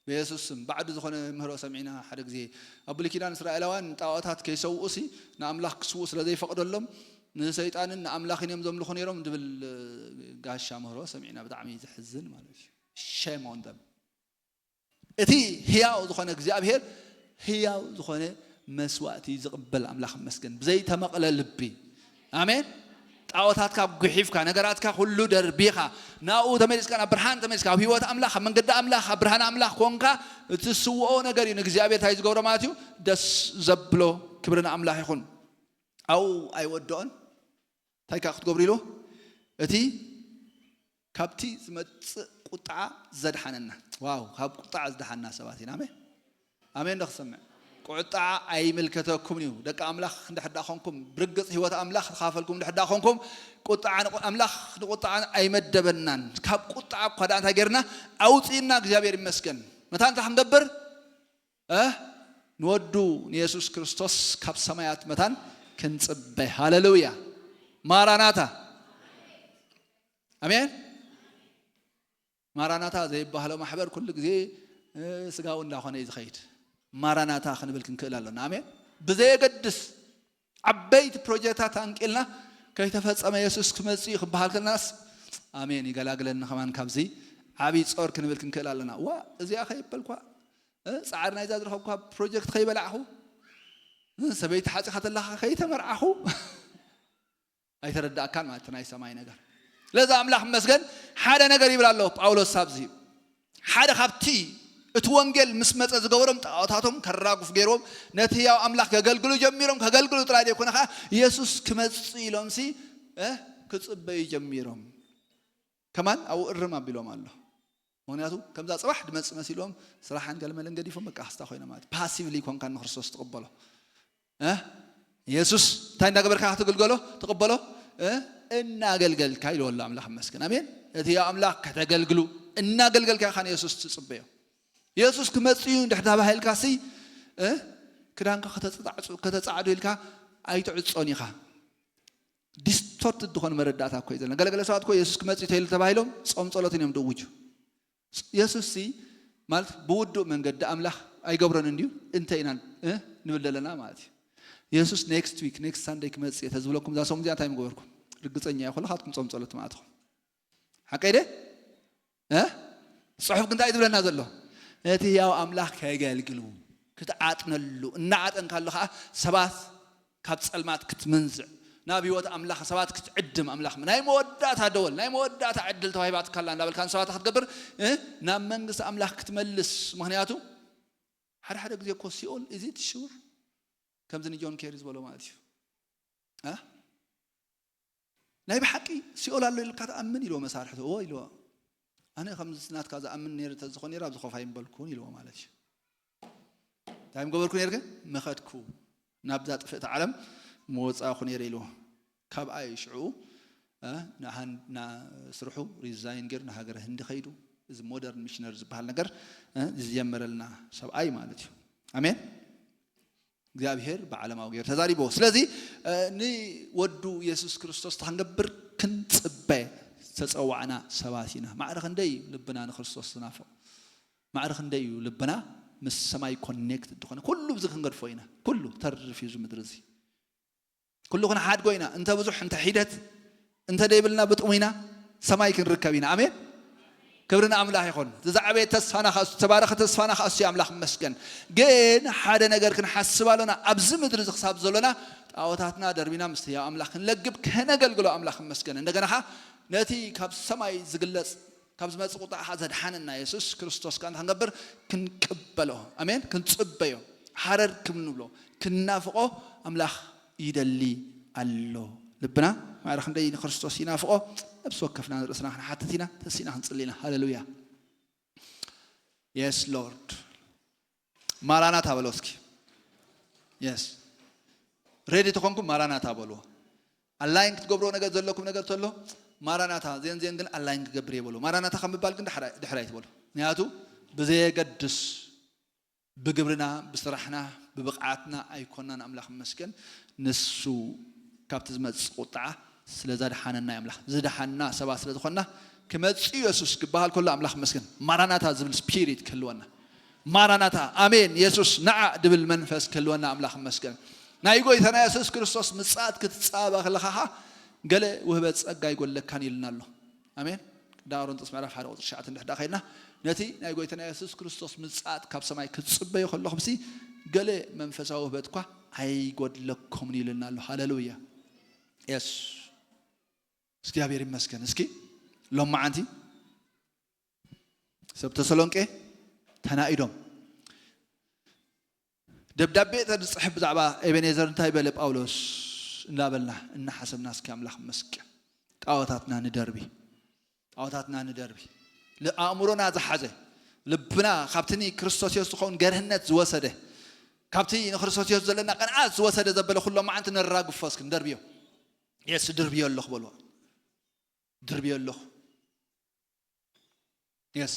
بيسوسم بعد زخنا مهرو سمعنا حد زي أبو الكيدان إسرائيلوان طاوتات كيسوؤسي نأملاخ كسوس لذي فقدلهم نسيطان نأملاخين يوم زملخون يروم دبل قاش مهرو سمعنا بدعمي زحزن مالش shame on them أتي هياو زخنا إخزابير هياو زخنا مسواتي زقبل أملاخ مسكن بزي تمقل لبي آمين طاوتات كاب غحيف كان نغرات كا كله دربيخا ناو تميس كان برهان تميس كا هيوت املاح من قد املاح برهان املاح كونكا تسوو نغري نغزابير تايز غبر ماتيو دس زبلو كبرنا املاح يكون او اي ودون تاي كا تغبريلو اتي كابتي زمص قطعه زدحننا واو كاب قطعه زدحنا سباتنا امين امين نخسمع قطع أي ملكتكم نيو دك أملاخ نحدا خونكم برقص هو أملاخ خافلكم نحدا خونكم قطع أملاخ قطع أي مدبنان كاب قطع قدان تجرنا أوتينا جابير مسكن متى أنت حنقبر نودو يسوع كريستوس كاب سمايات متى كنت به هاللويا ماراناتا أمين ماراناتا زي بحلو محبر كل جزء سجاون لا خانة يزخيت ماراناتا خن بالكن كلالنا آمين بزي قدس عبيت بروجيكتات أنكلنا كي تفهم يسوع كمسيح بحالكناس آمين يقلقلنا كمان كابزي عبيد صور كن بالكن كلالنا وا زي أخي بالكوا سعرنا إذا درهم كوا بروجيكت خي بلعه سبيت حاجة خد الله خي تمرعه أي ترد أكان ما تناي سماي نجار لذا أملاح مسجن حدا نجار يبلا الله أولو سابزي حدا خبتي اتوانجل مسمت أزجورم تأتاتهم كراقف جيروم نتيا أملاح كجلجلو جميرهم كجلجلو ترادي يكون خا يسوع كمسي لامسي كتصب يجميرهم كمان أو الرما بيلوم الله مونياتو كم ذا صباح دمس مسيلهم صراحة قال ما لنجدي فم كأستا خوينا مات باسيفلي كون كان خرصوص تقبله يسوع تاين دعبر كه تقبله إن جلجل كايلو الله أملاح مسكن أمين نتيا أملاح كتجلجلو إن جلجل كخان يسوع تصبيه يسوع كمسيون دحدا بهال كاسي كرانك كتتصعدوا لك أي تعصوني خا ديستورت الدخان مرداتها كويس لنا قال ساعات كويس يسوع كمسي تهيل تباهلهم صوم صلاتين يوم دوجو يسوع سي مالت بودو من قد أملاح أي قبرن نديو انتينا نبدل لنا مالتي يسوع next week next Sunday كمسي تزولكم ذا صوم زيادة يوم قبركم رجعتني يا خلا خاتكم صوم صلات معتهم حكيده صحف كنت أيد ولا نازل له نتياو أملاح كيجالجلو كتعاتنا اللو نعاتن كله سبات كابس المات كتمنزع نبي وات أملاح سبات كتعدم أملاح من هاي مودات هدول هاي مودات عدل توهيبات كلان دبل كان سبات هتقبر نام منجس أملاح كتملس مهنياتو حد يجزي كوسيول إزيد شور كم زني جون كيرز ولا ما أدري نايب حكي سيول الله الكات أمن يلو مسارحته هو يلو أنا 5 سنوات كذا أمن نير تزخون يراب زخوف هاي بالكون يلو مالش تايم قبل كون يرجع مخد كو نبذات في العالم موت أخون يريلو كاب عايشعو نحن نسرحو ريزاين غير نهاجر هند خيدو إذا مودرن ميشنرز بهالنجر إذا يمرلنا سب أي مالتي أمين እግዚአብሔር በዓለማው ገር ተዛሪ ቦ ስለዚህ ኒ ወዱ ኢየሱስ ክርስቶስ ተንገብር ክንጽበ ተጸዋዕና ሰባሲና ማዕረኽ እንደይ ልብና ንክርስቶስ ናፈ ማዕረኽ እንደይ ልብና ምስ ሰማይ ኮኔክት ድኾነ ኩሉ ብዝኽ ክንገድፎይና ኩሉ ተርፊ ዙ ምድርዚ ኩሉ ኮነ ሓድ ጎይና እንተ ብዙሕ እንተ ሒደት እንተ ደይብልና ብጥሙይና ሰማይ ክንርከቢና አሜን كبرنا أملاح يكون تزعبي تسفانا خاص تبارك تسفانا خاص يا أملاح مسكن جين حدا نجار كن حسب لنا أبزم درز خساب زلنا أو تاتنا دربنا مستيا أملاح نلقب كهنا قلقلو أملاح مسكن نجنا ها نتي كاب سماي زقلص كاب سماي سقطع هذا حننا يسوع كريستوس كان هنقبر كن قبله أمين كن تصبيه حرر كم نبلو كن نافقه أملاح يدلي الله لبنا ما راح ندين كريستوس ينافقه بس وقفنا رأسنا حتى تينا تسينا هنصلينا هاللويا yes Lord ماراناتا بلوسكي yes ready تكونكم ماراناتا بلو align تقبروا نجد زلكم نجد تلو ماراناتا زين جن align تقبري بلو ماراناتا خم بالكن دحريت بلو نياتو بزي قدس بقبرنا بصرحنا ببقعتنا أيقوننا أملاخ مسكن نسو كابتز متسقطعة سلزاد حننا يملح زد حننا سبعة سلزاد خنا كمل يسوع كبهال كل أملاح مسكن مراناتا زبل سبيريت كلوانا ማራናታ አሜን ኢየሱስ ነዓ ድብል መንፈስ ከልወና አምላኽ መስገን ናይ ጎይታና ኢየሱስ ክርስቶስ ምጽአት ክትጻባኽ ለኻኻ ገለ ውህበት ጸጋ ይጎለካን ይልናሎ አሜን ዳሮንጥስ ምዕራፍ 1 ቁጥር 9 እንድሕዳ ኸይና ነቲ ናይ ጎይታና ኢየሱስ ክርስቶስ ምጽአት ካብ ሰማይ ክትጽበዩ ከለኹም ሲ ገለ መንፈሳዊ ውህበት ኳ አይጎድለኩም ይልናሎ ሃሌሉያ የስ እግዚአብሔር ይመስገን እስኪ ሎማዓንቲ ሰብ ተሰሎንቄ ተናኢዶም ደብዳቤ ተጽሕፍ ብዛዕባ ኤቤኔዘር እንታይ በለ ጳውሎስ እንዳበልና እናሐሰብና እስኪ አምላኽ መስገን ጣዖታትና ንደርቢ ለአእምሮና ዝሓዘ ልብና ካብትኒ ክርስቶስ ኢየሱስ ዝኾን ገርህነት ዝወሰደ ካብቲ ንክርስቶስ ኢየሱስ ዘለና ቀንዓት ዝወሰደ ዘበለ ኩሎም ማዓንቲ ንራግፎ እስኪ ንደርቢዮ የስ ድርቢዮ ኣለኹ በልዎ ድርቢዮ ኣለኹ የስ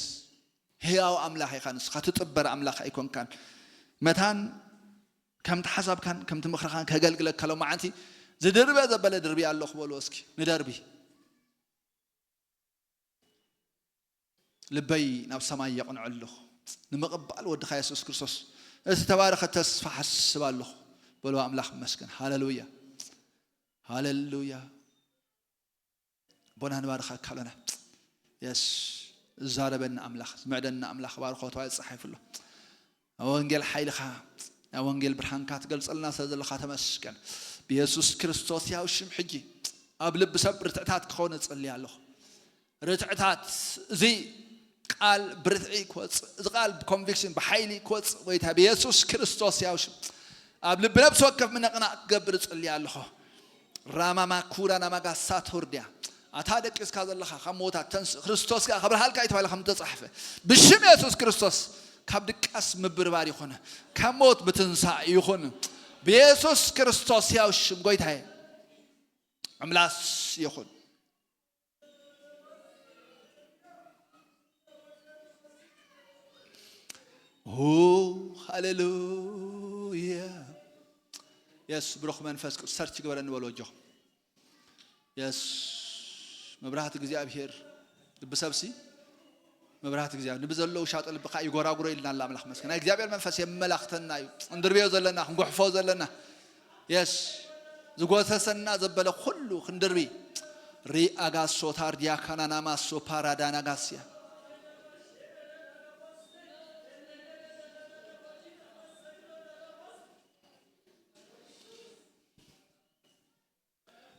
ሕያው አምላኽ ኢኻ ንስኻ ትጥበር አምላኽ ኣይኮንካን መታን ከምቲ ሓሳብካን ከምቲ ምኽርኻን ከገልግለካ ሎ ማዓንቲ ዝድርበ ዘበለ ድርቢ ኣለኹ በልዎ እስኪ ንደርቢ ልበይ ናብ ሰማይ የቕንዑ ኣለኹ ንምቕባል ወድኻ ኢየሱስ ክርስቶስ እቲ ተባረኸ ተስፋ ሓስብ ኣለኹ በልዎ አምላኽ መስገን ሃሌሉያ ሃሌሉያ ቦና ንባርኻካ ኣለና የስ زاربنا أملاخ سمعنا أملاخ بارخوت وايد صحيح له وانجيل حيلخا وانجيل برهان كات قال صلنا سازل خاتم السكن بيسوس كريستوس يا وشم حجي قبل بسبب رتعتات كونه تصلي الله رتعتات زي قال برتعي كوت قال بكونفيكشن بحيلي كوت ويتها بيسوس كريستوس يا وشم قبل بنفس وقف من قنا قبر تصلي الله راما ما كورانا ما قاسات هرديا أتادك إسكا الله خموتا تنس كريستوس كخبر حالك أيتوا لخم تصحفه بشم يسوع كريستوس كابدك اسم برباري يخونه كموت بتنسى يخونه بيسوع كريستوس يا وشم قويت هاي عملاس يخون هاليلويا يس بروح منفسك سرتي قبل أن نولوجه يس مبرهات እግዚአብሔር ልብሰብሲ مبرهات እግዚአብሔር ንብዘለው ሻጥል በቃ ይጎራጉሮ ይልናል አምላኽ መስከና እግዚአብሔር መንፈስ የመላእክተና እንድርቤው ዘለና እንጎሕፎ ዘለና የስ ዝጎተሰና ዘበለ ሁሉ ክንድርቢ ሪአጋሶ ታርዲያ ካናናማሶ ፓራዳና ጋሲያ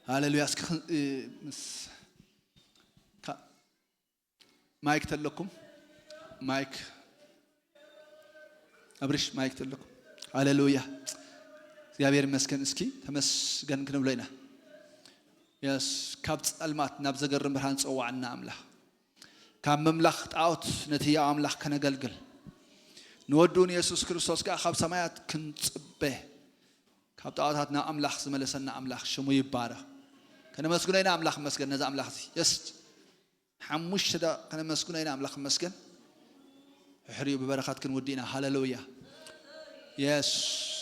ሃሌሉያ مايك تلكم مايك أبرش مايك تلكم هاليلويا እግዚአብሔር ይመስገን እስኪ ተመስገን ክንብለና يس كابت المات نبذ جرم برهان صوّعنا أملاح كم مملخ تعوت نتيا أملاح كنجلجل نودون يسوع كريستوس كأخاب سمايات كنت به كابت تعوت هاتنا أملاح زملسنا أملاح شمو يبارة كنا مسكونين أملاح مسكن نزا أملاح يس حموش ده كنا مسكونين أملاح مسكن حريو ببركات كن ودينا هاللويا يس